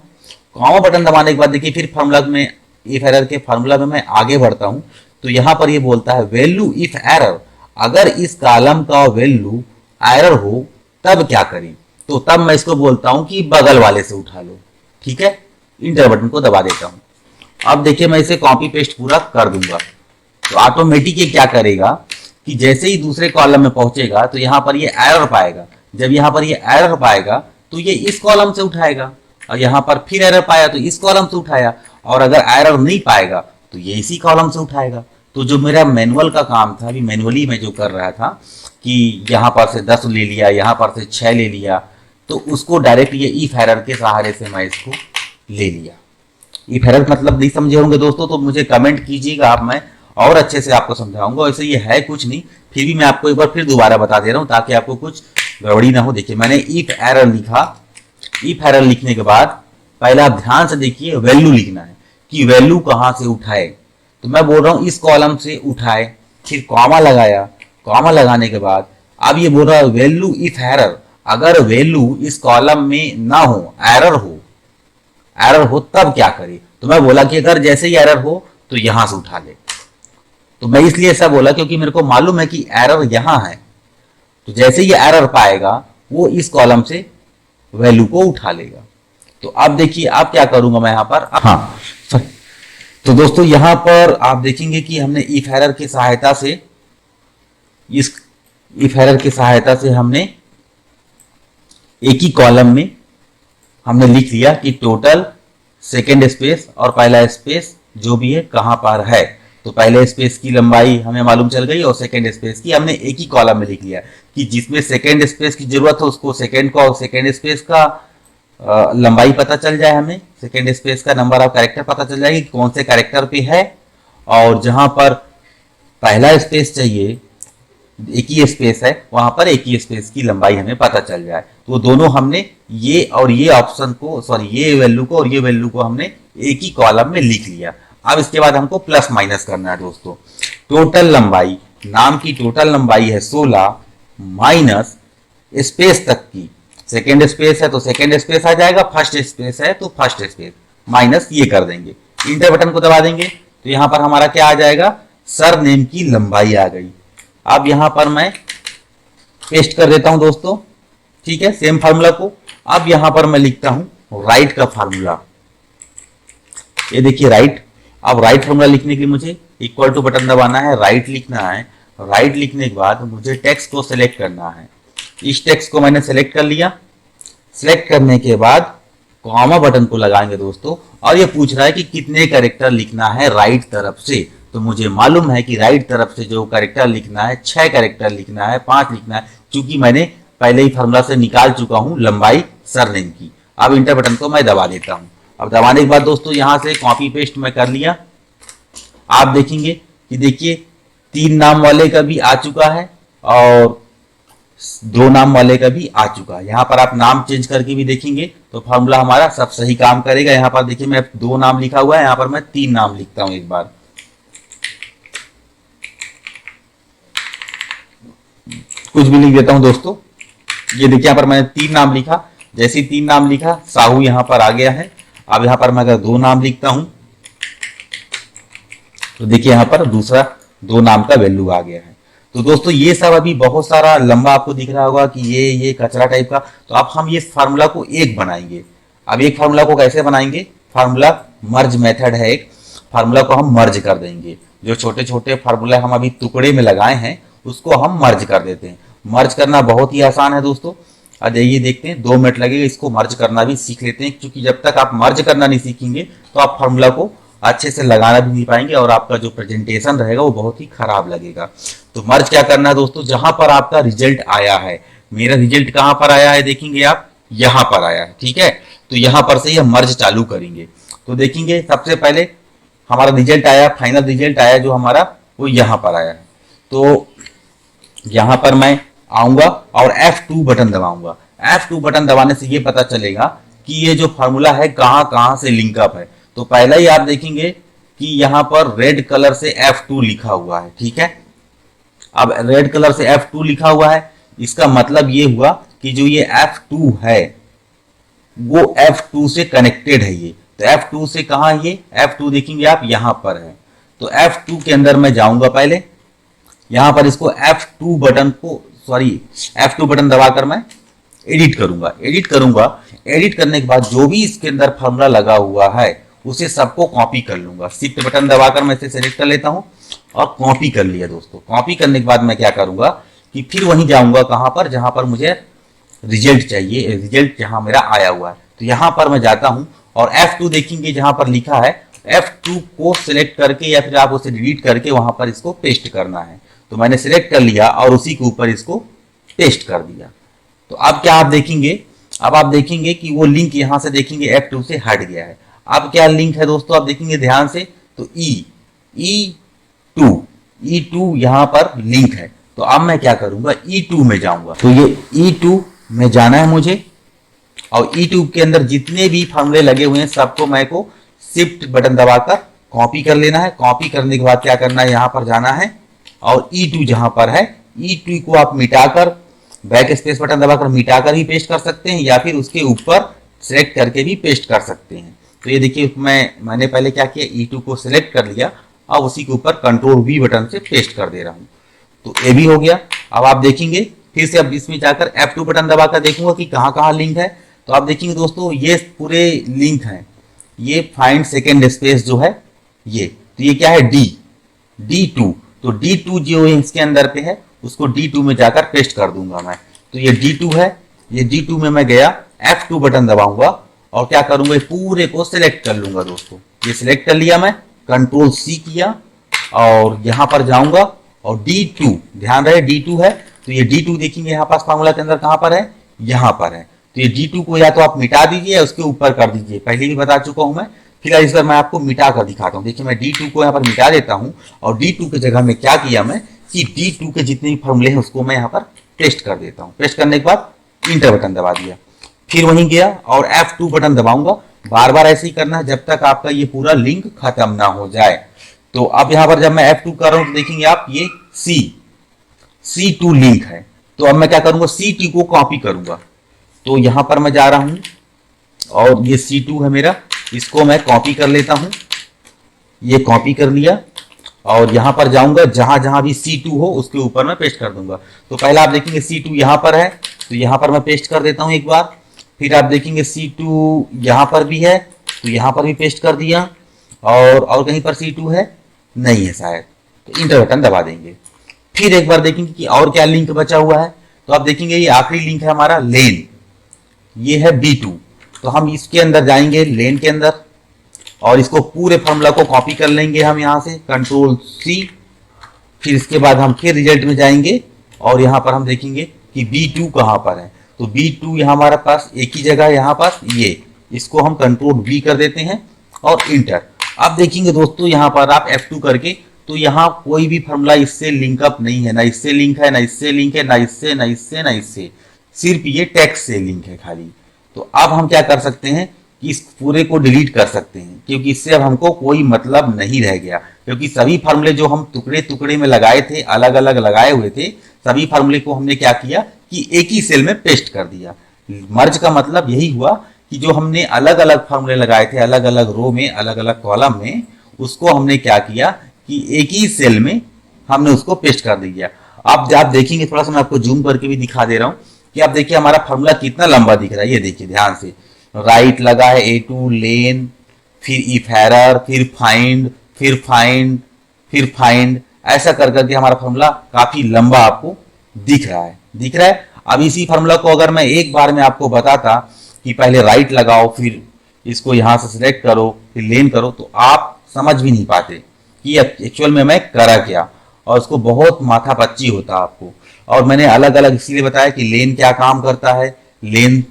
कॉमा बटन दबाने के बाद देखिए फिर फार्मूला में, इफ एरर के फार्मूला में मैं आगे बढ़ता हूं। तो यहां पर ये बोलता है वैल्यू इफ एरर, अगर इस कॉलम का वैल्यू एरर हो तब क्या करें। तो तब मैं इसको बोलता हूं कि बगल वाले से उठा लो। ठीक है, इंटर बटन को दबा देता हूं। अब देखिए मैं इसे कॉपी पेस्ट पूरा कर दूंगा, तो ऑटोमेटिक ये क्या करेगा कि जैसे ही दूसरे कॉलम में पहुंचेगा तो यहाँ पर ये एरर पाएगा। जब यहाँ पर ये एरर पाएगा तो ये इस कॉलम से उठाएगा, और यहाँ पर फिर एरर पाया तो इस कॉलम से उठाया, और अगर एरर नहीं पाएगा तो ये इसी कॉलम से उठाएगा। तो जो मेरा मैनुअल का काम था, अभी मैनुअली मैं जो कर रहा था कि यहाँ पर से 10 ले लिया, यहाँ पर से 6 ले लिया, तो उसको डायरेक्ट ये इफ एरर के सहारे से मैं इसको ले लिया। इफ एरर मतलब नहीं समझे होंगे दोस्तों तो मुझे कमेंट कीजिएगा आप, मैं और अच्छे से आपको समझाऊंगा। वैसे ये है कुछ नहीं, फिर भी मैं आपको एक बार फिर दोबारा बता दे रहा हूँ ताकि आपको कुछ गड़बड़ी ना हो। देखिए मैंने इफ एरर लिखा, इफ एरर लिखने के बाद पहले आप ध्यान से देखिए वैल्यू लिखना है कि वैल्यू कहाँ से उठाए। तो मैं बोल रहा हूँ इस कॉलम से उठाए, फिर कॉमा लगाया, कॉमा लगाने के बाद अब ये बोल रहा है वैल्यू इफ एरर, अगर वैल्यू इस कॉलम में ना हो, एरर हो तब क्या करे। तो मैं बोला कि अगर जैसे ही एरर हो तो यहां से उठा ले। तो मैं इसलिए ऐसा बोला क्योंकि मेरे को मालूम है कि एरर यहां है, तो जैसे ही एरर पाएगा वो इस कॉलम से वैल्यू को उठा लेगा। तो अब देखिए अब क्या करूंगा मैं यहां पर, हाँ सॉरी, तो दोस्तों यहां पर आप देखेंगे कि हमने इफ एरर की सहायता से, इस इफ एरर की सहायता से हमने एक ही कॉलम में हमने लिख लिया कि टोटल सेकेंड स्पेस और पहला स्पेस जो भी है कहां पर है। तो पहले स्पेस की लंबाई हमें मालूम चल गई और सेकेंड स्पेस की हमने एक ही कॉलम में लिख लिया कि जिसमें सेकेंड स्पेस की जरूरत हो उसको सेकेंड का और सेकेंड स्पेस का लंबाई पता चल जाए, हमें सेकेंड स्पेस का नंबर ऑफ कैरेक्टर पता चल जाएगी कौन से कैरेक्टर पे है, और जहां पर पहला स्पेस चाहिए एक ही स्पेस है वहां पर एक ही स्पेस की लंबाई हमें पता चल जाए। तो दोनों हमने ये और ये ऑप्शन को, सॉरी ये वैल्यू को और ये वैल्यू को हमने एक ही कॉलम में लिख लिया। अब इसके बाद हमको प्लस माइनस करना है दोस्तों। टोटल लंबाई, नाम की टोटल लंबाई है 16 माइनस स्पेस तक की, सेकेंड स्पेस है तो सेकेंड स्पेस आ जाएगा, फर्स्ट स्पेस है तो फर्स्ट स्पेस, माइनस ये कर देंगे, इंटर बटन को दबा देंगे तो यहां पर हमारा क्या आ जाएगा, सर नेम की लंबाई आ गई। अब यहां पर मैं पेस्ट कर देता हूं दोस्तों, ठीक है, सेम फार्मूला को। अब यहां पर मैं लिखता हूं राइट का फार्मूला, ये देखिए राइट। अब राइट फार्मूला लिखने के लिए मुझे इक्वल टू बटन दबाना है, राइट लिखना है। राइट लिखने के बाद मुझे टेक्स्ट को सिलेक्ट करना है, इस टेक्स्ट को मैंने सिलेक्ट कर लिया। सिलेक्ट करने के बाद कॉमा बटन को लगाएंगे दोस्तों, और ये पूछ रहा है कि कितने कैरेक्टर लिखना है राइट तरफ से। तो मुझे मालूम है कि राइट तरफ से जो कैरेक्टर लिखना है 6 कैरेक्टर लिखना है, 5 लिखना है, क्योंकि मैंने पहले ही फार्मूला से निकाल चुका हूं लंबाई सरनेम की। अब इंटर बटन को मैं दबा देता हूं। अब दबाने के बाद दोस्तों यहां से कॉपी पेस्ट मैं कर लिया। आप देखेंगे कि देखिए 3 नाम वाले का भी आ चुका है और 2 नाम वाले का भी आ चुका है। यहाँ पर आप नाम चेंज करके भी देखेंगे तो फार्मूला हमारा सब सही काम करेगा। यहाँ पर देखिए मैं 2 नाम लिखा हुआ है, यहाँ पर मैं 3 नाम लिखता हूं एक बार। कुछ भी लिख देता हूं दोस्तों, ये देखिए यहाँ पर मैंने 3 नाम लिखा, जैसे 3 नाम लिखा साहू यहाँ पर आ गया है। अब यहाँ पर मैं अगर 2 नाम लिखता हूं तो देखिए यहाँ पर दूसरा 2 नाम का वैल्यू आ गया है। तो दोस्तों ये सब अभी बहुत सारा लंबा आपको दिख रहा होगा कि ये कचरा टाइप का, तो अब हम ये फार्मूला को एक बनाएंगे। अब एक फार्मूला को कैसे बनाएंगे, फार्मूला मर्ज मेथड है एक, फार्मूला को हम मर्ज कर देंगे। जो छोटे छोटे फार्मूला हम अभी टुकड़े में लगाए हैं उसको हम मर्ज कर देते हैं। मर्ज करना बहुत ही आसान है दोस्तों, आज ये देखते हैं 2 मिनट लगेगा, इसको मर्ज करना भी सीख लेते हैं, क्योंकि जब तक आप मर्ज करना नहीं सीखेंगे तो आप फार्मूला को अच्छे से लगाना भी नहीं पाएंगे और आपका जो प्रेजेंटेशन रहेगा वो बहुत ही खराब लगेगा। तो मर्ज क्या करना है दोस्तों, जहां पर आपका रिजल्ट आया है, मेरा रिजल्ट कहां पर आया है देखेंगे आप, यहां पर आया है, ठीक है। तो यहां पर से हम मर्ज चालू करेंगे। तो देखेंगे सबसे पहले हमारा रिजल्ट आया, फाइनल रिजल्ट आया जो हमारा, वो यहां पर आया है। तो यहां पर मैं आऊंगा और F2 बटन दबाऊंगा। F2 बटन दबाने से ये पता चलेगा कि ये जो फार्मूला है कहां कहां से लिंकअप है। तो पहले ही आप देखेंगे कि यहां पर रेड कलर से F2 लिखा हुआ है, ठीक है। अब रेड कलर से F2 लिखा हुआ है, इसका मतलब ये हुआ कि जो ये F2 है वो F2 से कनेक्टेड है। ये तो F2 से कहां, ये F2 देखेंगे आप यहां पर है। तो F2 के अंदर मैं जाऊंगा, पहले यहां पर इसको F2 बटन को, सॉरी F2 बटन दबाकर मैं एडिट करूंगा। एडिट करने के बाद जो भी इसके अंदर फॉर्मूला लगा हुआ है उसे सबको कॉपी कर लूंगा। शिफ्ट बटन दबाकर मैं इसे सेलेक्ट कर लेता हूं और कॉपी कर लिया दोस्तों। कॉपी करने के बाद मैं क्या करूंगा कि फिर वहीं जाऊंगा कहां पर, जहां पर मुझे रिजल्ट चाहिए, रिजल्ट जहां मेरा आया हुआ है। तो यहां पर मैं जाता हूं और F2 देखेंगे जहां पर लिखा है, F2 को सिलेक्ट करके या फिर आप उसे डिलीट करके वहां पर इसको पेस्ट करना है। तो मैंने सिलेक्ट कर लिया और उसी के ऊपर इसको पेस्ट कर दिया। तो अब क्या आप देखेंगे, अब आप देखेंगे कि वो लिंक यहां से देखेंगे F2 से हट गया है। अब क्या लिंक है दोस्तों, आप देखेंगे ध्यान से, तो E2 यहां पर लिंक है। तो अब मैं क्या करूंगा, E2 में जाऊंगा। तो ये E2 में जाना है मुझे और E2 के अंदर जितने भी फॉर्मूले लगे हुए हैं सबको मैं को शिफ्ट बटन दबाकर कॉपी कर लेना है। कॉपी करने के बाद क्या करना है, यहां पर जाना है और E2 जहां पर है, E2 को आप मिटाकर बैक स्पेस बटन दबाकर मिटाकर भी पेस्ट कर सकते हैं या फिर उसके ऊपर सेलेक्ट करके भी पेस्ट कर सकते हैं। तो ये देखिए मैंने पहले क्या किया, E2 को सिलेक्ट कर लिया और उसी के ऊपर कंट्रोल V बटन से पेस्ट कर दे रहा हूं। तो ये भी हो गया। अब आप देखेंगे फिर से, अब इसमें जाकर F2 बटन दबाकर देखूंगा कि कहां कहां लिंक है। तो आप देखेंगे दोस्तों ये पूरे लिंक हैं। ये फाइंड सेकेंड स्पेस जो है ये, तो ये क्या है, D2। तो D2 जो इसके अंदर पे है उसको D2 में जाकर पेस्ट कर दूंगा मैं। तो ये D2 है, ये D2 में मैं गया, F2 बटन दबाऊंगा और क्या करूंगा, पूरे को सिलेक्ट कर लूंगा दोस्तों। ये सिलेक्ट कर लिया मैं, कंट्रोल C किया और यहां पर जाऊंगा और D2, ध्यान रहे D2 है। तो ये D2 देखेंगे यहाँ पास फार्मूला के अंदर कहां पर है, यहां पर है। तो ये D2 को या तो आप मिटा दीजिए या उसके ऊपर कर दीजिए, पहले भी बता चुका हूं मैं। फिलहाल इस बार मैं आपको मिटा कर दिखाता हूं। देखिए मैं D2 को यहाँ पर मिटा देता हूं और D2 की जगह में क्या किया मैं कि D2 के जितने भी फॉर्मूले हैं उसको मैं यहाँ पर पेस्ट कर देता हूँ। पेस्ट करने के बाद इंटर बटन दबा दिया, फिर वहीं गया और F2 बटन दबाऊंगा। बार बार ऐसे ही करना है जब तक आपका ये पूरा लिंक खत्म ना हो जाए। तो अब यहाँ पर जब मैं F2 कर रहा हूँ तो देखेंगे आप ये C2 लिंक है। तो अब मैं क्या करूंगा, C2 को कॉपी करूंगा। तो यहां पर मैं जा रहा हूं और ये C2 है मेरा, इसको मैं कॉपी कर लेता हूं। ये कॉपी कर लिया और यहां पर जाऊंगा, जहां जहां भी C2 हो उसके ऊपर मैं पेस्ट कर दूंगा। तो पहला आप देखेंगे C2 यहां पर है, तो यहां पर मैं पेस्ट कर देता हूं एक बार। फिर आप देखेंगे C2 यहां पर भी है, तो यहां पर भी पेस्ट कर दिया। और कहीं पर C2 है, नहीं है शायद, तो इंटर बटन दबा देंगे। फिर एक बार देखेंगे कि और क्या लिंक बचा हुआ है। तो आप देखेंगे ये आखिरी लिंक है हमारा लेन, ये है B2। तो हम इसके अंदर जाएंगे लेन के अंदर और इसको पूरे फॉर्मूला को कॉपी कर लेंगे हम यहां से, कंट्रोल C। फिर इसके बाद हम फिर रिजल्ट में जाएंगे और यहां पर हम देखेंगे कि B2 कहां पर है। तो B2 यहाँ हमारे पास एक ही जगह है, यहाँ पास ये, इसको हम कंट्रोल V कर देते हैं और इंटर। अब देखेंगे दोस्तों यहाँ पर आप F2 करके, तो यहाँ कोई भी फॉर्मूला इससे लिंक अप नहीं है, ना इससे लिंक है, ना इससे लिंक है, ना इससे, ना इससे, ना इससे, सिर्फ ये टेक्स्ट से लिंक है खाली। तो अब हम क्या कर सकते हैं कि इस पूरे को डिलीट कर सकते हैं, क्योंकि इससे अब हमको कोई मतलब नहीं रह गया। क्योंकि सभी फार्मूले जो हम टुकड़े टुकड़े में लगाए थे, अलग अलग लगाए हुए थे, सभी फार्मूले को हमने क्या किया कि एक ही सेल में पेस्ट कर दिया। मर्ज का मतलब यही हुआ कि जो हमने अलग अलग फार्मूले लगाए थे, अलग अलग रो में, अलग अलग कॉलम में, उसको हमने क्या किया कि एक ही सेल में हमने उसको पेस्ट कर दिया। अब आप देखेंगे, थोड़ा सा मैं आपको जूम करके भी दिखा दे रहा हूं कि आप देखिए हमारा फार्मूला कितना लंबा दिख रहा है। ये देखिए ध्यान से, राइट लगा है, A2 लेन, फिर इफ एरर, फिर फाइंड, फिर फाइंड, फिर फाइंड, ऐसा कर करके हमारा फार्मूला काफी लंबा आपको दिख रहा है। अब इसी फार्मूला को अगर मैं एक बार में आपको बताता कि पहले राइट लगाओ, फिर इसको यहां से सिलेक्ट करो, फिर लेन करो, तो आप समझ भी नहीं पाते कि एक्चुअल में मैं करा क्या, और उसको बहुत माथापच्ची होता आपको। और मैंने अलग अलग इसीलिए बताया कि लेन क्या काम करता है। लेन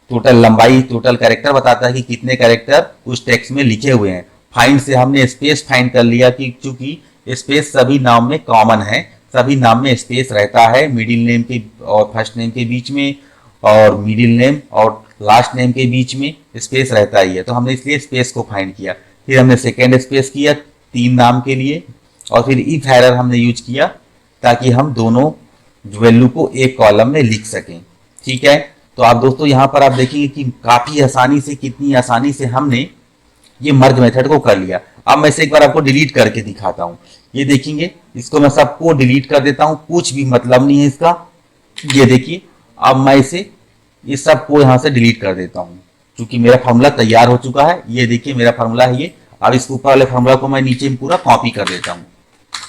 टोटल लंबाई, टोटल कैरेक्टर बताता है कि कितने कैरेक्टर उस टेक्स्ट में लिखे हुए हैं। फाइंड से हमने स्पेस फाइंड कर लिया कि चूंकि स्पेस सभी नाम में कॉमन है, सभी नाम में स्पेस रहता है, मिडिल नेम के और फर्स्ट नेम के बीच में, और मिडिल नेम और लास्ट नेम के बीच में स्पेस रहता ही है। तो हमने इसलिए स्पेस को फाइंड किया। फिर हमने सेकेंड स्पेस किया 3 नाम के लिए, और फिर इफ एरर हमने यूज किया ताकि हम दोनों वैल्यू को एक कॉलम में लिख सकें। ठीक है, तो आप दोस्तों यहाँ पर आप देखेंगे कि काफी आसानी से, कितनी आसानी से हमने ये मर्ज मेथड को कर लिया। अब मैं इसे एक बार आपको डिलीट करके दिखाता हूँ। ये देखेंगे, इसको मैं सबको डिलीट कर देता हूँ, कुछ भी मतलब नहीं है इसका। ये देखिए, अब मैं इसे इस सब को यहाँ से डिलीट कर देता हूँ, क्योंकि मेरा फार्मूला तैयार हो चुका है। ये देखिए मेरा फार्मूला है ये। अब इस ऊपर वाले फार्मूला को मैं नीचे में पूरा कॉपी कर देता हूँ।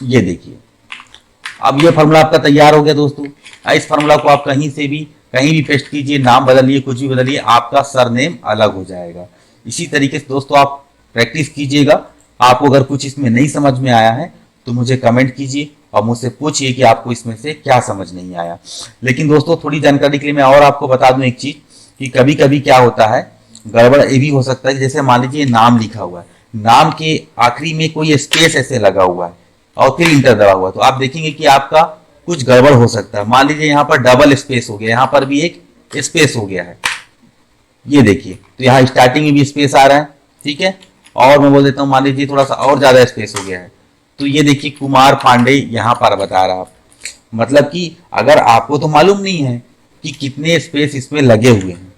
ये देखिए अब ये फार्मूला आपका तैयार हो गया दोस्तों। इस फार्मूला को आप कहीं भी पेस्ट कीजिए, नाम बदलिए, कुछ भी बदलिए, आपका सरनेम अलग हो जाएगा। इसी तरीके से दोस्तों आप प्रैक्टिस कीजिएगा। आपको अगर कुछ इसमें नहीं समझ में आया है तो मुझे कमेंट कीजिए और मुझसे पूछिए कि आपको इसमें से क्या समझ नहीं आया। लेकिन दोस्तों थोड़ी जानकारी के लिए मैं और आपको बता दूं एक चीज, कि कभी कभी क्या होता है, गड़बड़ ये भी हो सकता है। जैसे मान लीजिए नाम लिखा हुआ है, नाम के आखिरी में कोई स्पेस ऐसे लगा हुआ है और फिर इंटर दबा हुआ है, तो आप देखेंगे कि आपका कुछ गड़बड़ हो सकता है। मान लीजिए यहाँ पर डबल स्पेस हो गया, यहाँ पर भी एक स्पेस हो गया है, ये देखिए, तो यहाँ स्टार्टिंग में भी स्पेस आ रहा है, ठीक है। और मैं बोल देता हूँ, मान लीजिए थोड़ा सा और ज्यादा स्पेस हो गया है, तो ये देखिए कुमार पांडे यहाँ पर बता रहा है। मतलब कि अगर आपको तो मालूम नहीं है कि कितने स्पेस इसमें लगे हुए हैं,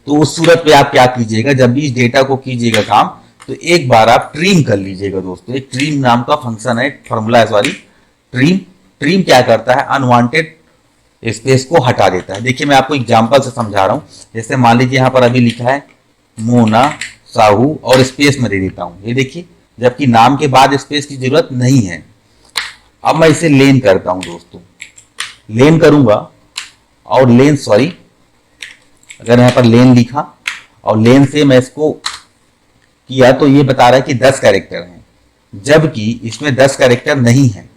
तो उस सूरत पे आप क्या कीजिएगा, जब भी इस डेटा को कीजिएगा काम, तो एक बार आप ट्रिम कर लीजिएगा दोस्तों। एक ट्रिम नाम का फंक्शन है, फॉर्मूला है सॉरी, ट्रिम। ट्रिम क्या करता है, अनवांटेड स्पेस को हटा देता है। देखिए मैं आपको एग्जांपल से समझा रहा हूं। जैसे मान लीजिए यहाँ पर अभी लिखा है मोना साहू और स्पेस में दे देता हूं, ये देखिए, जबकि नाम के बाद स्पेस की जरूरत नहीं है। अब मैं इसे लेन करता हूं दोस्तों, लेन करूंगा और लेन सॉरी, अगर यहाँ पर लेन लिखा और लेन से मैं इसको किया तो ये बता रहा है कि 10 कैरेक्टर हैं, जबकि इसमें 10 कैरेक्टर नहीं है।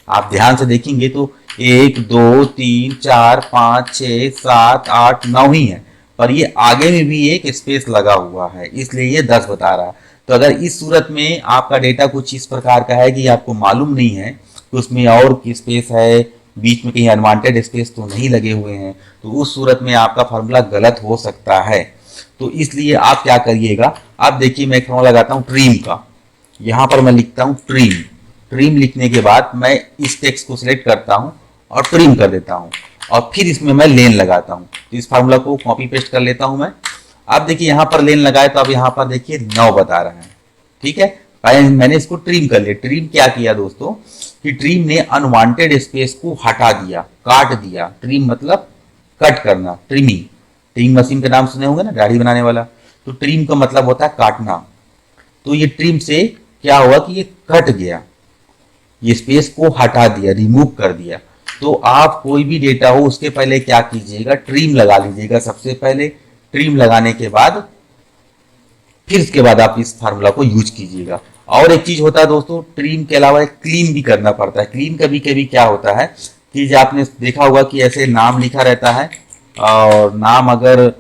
आप ध्यान से देखेंगे तो 1 2 3 4 5 6 7 8 9 ही है, पर ये आगे में भी एक स्पेस लगा हुआ है, इसलिए ये 10 बता रहा है। तो अगर इस सूरत में आपका डेटा कुछ इस प्रकार का है कि आपको मालूम नहीं है कि उसमें और की स्पेस है, बीच में कहीं अनवांटेड स्पेस तो नहीं लगे हुए हैं, तो उस सूरत में आपका फॉर्मूला गलत हो सकता है। तो इसलिए आप क्या करिएगा, आप देखिए मैं एक फॉर्मूला लगाता हूँ ट्रिम का। यहाँ पर मैं लिखता हूँ ट्रिम। ट्रिम लिखने के बाद मैं इस टेक्स्ट को सिलेक्ट करता हूँ और ट्रिम कर देता हूँ, और फिर इसमें मैं लेन लगाता हूँ। तो इस फार्मूला को कॉपी पेस्ट कर लेता हूँ मैं। आप देखिए यहाँ पर लेन लगाए तो अब यहाँ पर देखिए 9 बता रहा है, ठीक है। मैंने इसको ट्रिम कर लिया। ट्रिम क्या किया दोस्तों, कि ट्रिम ने अनवांटेड स्पेस को हटा दिया, काट दिया। ट्रिम मतलब कट करना, ट्रिमिंग। ट्रिमिंग मशीन का नाम सुने होंगे ना, दाढ़ी बनाने वाला। तो ट्रिम का मतलब होता है काटना। तो ये ट्रिम से क्या हुआ कि ये कट गया, ये स्पेस को हटा दिया, रिमूव कर दिया। तो आप कोई भी डेटा हो उसके पहले क्या कीजिएगा, ट्रिम लगा लीजिएगा सबसे पहले। ट्रिम लगाने के बाद फिर उसके बाद आप इस फार्मूला को यूज कीजिएगा। और एक चीज होता है दोस्तों, ट्रिम के अलावा क्लीन भी करना पड़ता है। क्लीन कभी कभी क्या होता है कि जो आपने देखा होगा कि ऐसे नाम लिखा रहता है और नाम अगर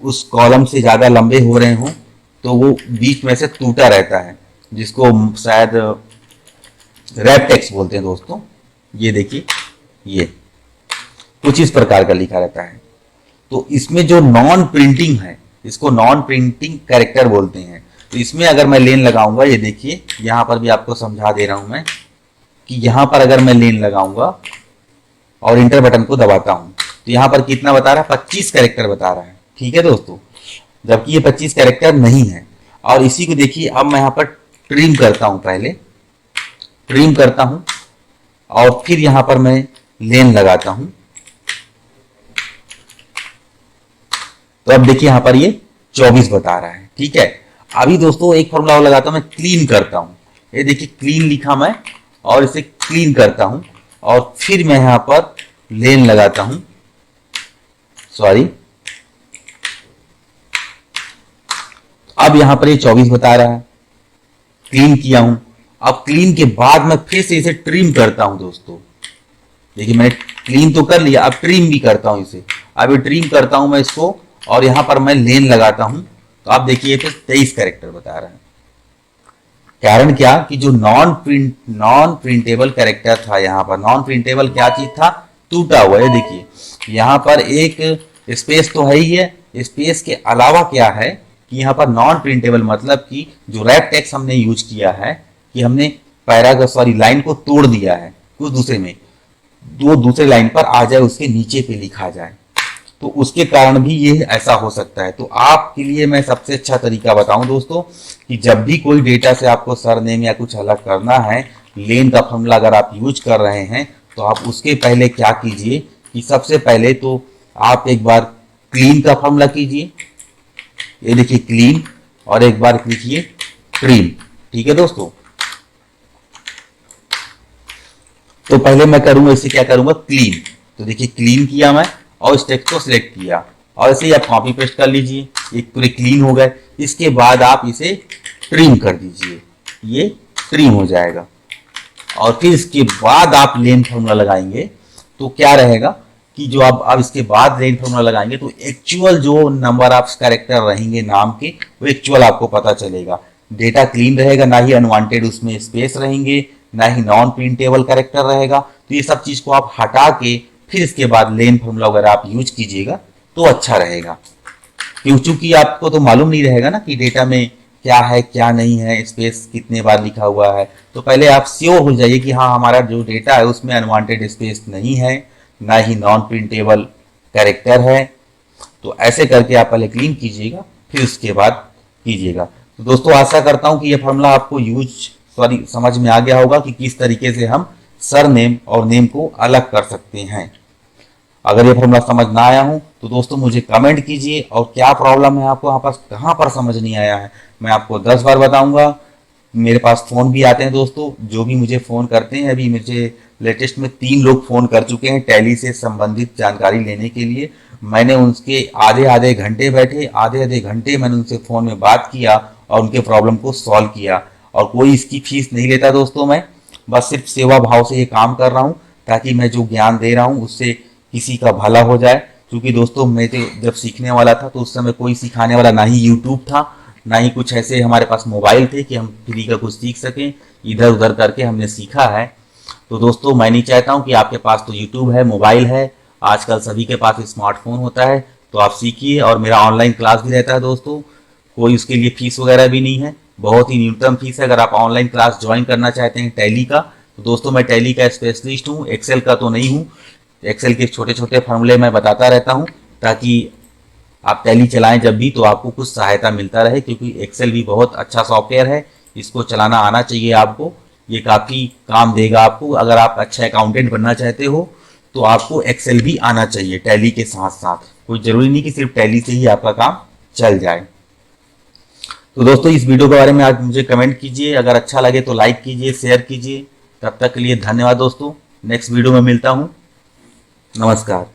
उस कॉलम से ज्यादा लंबे हो रहे हों तो वो बीच में से टूटा रहता है, जिसको शायद रैप टेक्स्ट बोलते हैं दोस्तों। ये देखिए, ये कुछ इस प्रकार का लिखा रहता है। तो इसमें जो नॉन प्रिंटिंग है, इसको नॉन प्रिंटिंग कैरेक्टर बोलते हैं। तो इसमें अगर मैं लेन लगाऊंगा, ये देखिए यहां पर भी आपको समझा दे रहा हूं मैं कि यहां पर अगर मैं लेन लगाऊंगा और इंटर बटन को दबाता हूं तो यहां पर कितना बता रहा है, 25 कैरेक्टर बता रहा है, ठीक है दोस्तों, जबकि ये 25 कैरेक्टर नहीं है। और इसी को देखिए अब मैं यहां पर ट्रिम करता हूं, पहले ट्रिम करता हूं और फिर यहां पर मैं लेन लगाता हूं। तो अब देखिए यहां पर ये 24 बता रहा है, ठीक है। अभी दोस्तों एक फॉर्मूला और लगाता हूं, मैं क्लीन करता हूं। ये देखिए क्लीन लिखा मैं और इसे क्लीन करता हूं और फिर मैं यहां पर लेन लगाता हूं, सॉरी। अब यहां पर ये 24 बता रहा है, क्लीन किया हूं। अब क्लीन के बाद मैं फिर से इसे ट्रिम करता हूं दोस्तों। देखिए मैंने क्लीन तो कर लिया, अब ट्रिम भी करता हूं इसे। अब ये ट्रिम करता हूं मैं इसको और यहां पर मैं लेन लगाता हूं, तो आप देखिए फिर 23 कैरेक्टर बता रहा है। कारण क्या कि जो नॉन प्रिंटेबल कैरेक्टर था, यहां पर नॉन प्रिंटेबल क्या चीज था, टूटा हुआ है। देखिए यहां पर एक स्पेस तो है ही है, स्पेस के अलावा क्या है कि यहाँ पर नॉन प्रिंटेबल मतलब कि जो रैप टेक्स्ट हमने यूज किया है कि हमने पैराग्राफ सॉरी लाइन को तोड़ दिया है कुछ दूसरे में, वो दूसरे लाइन पर आ जाए, उसके नीचे पे लिखा जाए, तो उसके कारण भी ये ऐसा हो सकता है। तो आपके लिए मैं सबसे अच्छा तरीका बताऊं दोस्तों कि जब भी कोई डेटा से आपको सरनेम या कुछ अलग करना है, लेन का फॉर्मूला अगर आप यूज कर रहे हैं, तो आप उसके पहले क्या कीजिए कि सबसे पहले तो आप एक बार क्लीन का फॉर्मूला कीजिए, ये देखिए क्लीन, और एक बार लिखिए ट्रिम। ठीक है दोस्तों, तो पहले मैं करूंगा इसे, क्या करूंगा, क्लीन। तो देखिए क्लीन किया मैं और इस टेक्स्ट को सिलेक्ट किया, और ऐसे ही आप कॉपी पेस्ट कर लीजिए, ये पूरे क्लीन हो गए। इसके बाद आप इसे ट्रिम कर दीजिए, ये ट्रिम हो जाएगा। और फिर इसके बाद आप लेन फॉर्मूला लगाएंगे तो क्या रहेगा कि जो आप अब इसके बाद लेन फॉर्मूला लगाएंगे तो एक्चुअल जो नंबर ऑफ कैरेक्टर रहेंगे नाम के, वो एक्चुअल आपको पता चलेगा। डेटा क्लीन रहेगा, ना ही अनवांटेड उसमें स्पेस रहेंगे, ना ही नॉन प्रिंटेबल कैरेक्टर रहेगा। तो ये सब चीज को आप हटा के फिर इसके बाद लेन फॉर्मूला वगैरह आप यूज कीजिएगा तो अच्छा रहेगा। क्योंकि आपको तो मालूम नहीं रहेगा ना कि डेटा में क्या है क्या नहीं है, स्पेस कितने बार लिखा हुआ है। तो पहले आप श्योर हो जाइए कि हाँ हमारा जो डेटा है उसमें अनवांटेड स्पेस नहीं है, ना ही नॉन प्रिंटेबल कैरेक्टर है। तो ऐसे करके आप पहले क्लीन कीजिएगा, फिर उसके बाद कीजिएगा। तो दोस्तों आशा करता हूँ कि ये फॉर्मूला आपको समझ में आ गया होगा कि किस तरीके से हम सर नेम और नेम को अलग कर सकते हैं। अगर ये फॉर्मूला समझ ना आया हूं तो दोस्तों मुझे कमेंट कीजिए, और क्या प्रॉब्लम है आपको, वहाँ पर कहाँ पर समझ नहीं आया है, मैं आपको 10 बार बताऊंगा। मेरे पास फ़ोन भी आते हैं दोस्तों, जो भी मुझे फ़ोन करते हैं, अभी मुझे लेटेस्ट में 3 लोग फ़ोन कर चुके हैं टैली से संबंधित जानकारी लेने के लिए। मैंने उनके आधे आधे घंटे बैठे, आधे आधे घंटे मैंने उनसे फ़ोन में बात किया और उनके प्रॉब्लम को सॉल्व किया। और कोई इसकी फीस नहीं लेता दोस्तों, मैं बस सिर्फ सेवा भाव से ये काम कर रहा हूँ, ताकि मैं जो ज्ञान दे रहा हूँ उससे किसी का भला हो जाए। क्योंकि दोस्तों मैं तो जब सीखने वाला था तो उस समय कोई सिखाने वाला ना ही यूट्यूब था, ना ही कुछ ऐसे हमारे पास मोबाइल थे कि हम फ्री का कुछ सीख सकें। इधर उधर करके हमने सीखा है। तो दोस्तों मैं नहीं चाहता हूँ कि आपके पास तो यूट्यूब है, मोबाइल है, आजकल सभी के पास स्मार्टफोन होता है, तो आप सीखिए। और मेरा ऑनलाइन क्लास भी रहता है दोस्तों, कोई उसके लिए फीस वगैरह भी नहीं है, बहुत ही न्यूनतम फीस है। अगर आप ऑनलाइन क्लास ज्वाइन करना चाहते हैं टैली का, तो दोस्तों मैं टैली का स्पेशलिस्ट हूँ, एक्सेल का तो नहीं हूँ। एक्सेल के छोटे छोटे फॉर्मूले मैं बताता रहता हूँ ताकि आप टैली चलाएं जब भी तो आपको कुछ सहायता मिलता रहे। क्योंकि एक्सेल भी बहुत अच्छा सॉफ्टवेयर है, इसको चलाना आना चाहिए आपको, ये काफ़ी काम देगा आपको। अगर आप अच्छा अकाउंटेंट बनना चाहते हो तो आपको एक्सेल भी आना चाहिए टैली के साथ साथ। कोई ज़रूरी नहीं कि सिर्फ टैली से ही आपका काम चल जाए। तो दोस्तों इस वीडियो के बारे में आज मुझे कमेंट कीजिए, अगर अच्छा लगे तो लाइक कीजिए, शेयर कीजिए। तब तक के लिए धन्यवाद दोस्तों, नेक्स्ट वीडियो में मिलता हूँ, नमस्कार।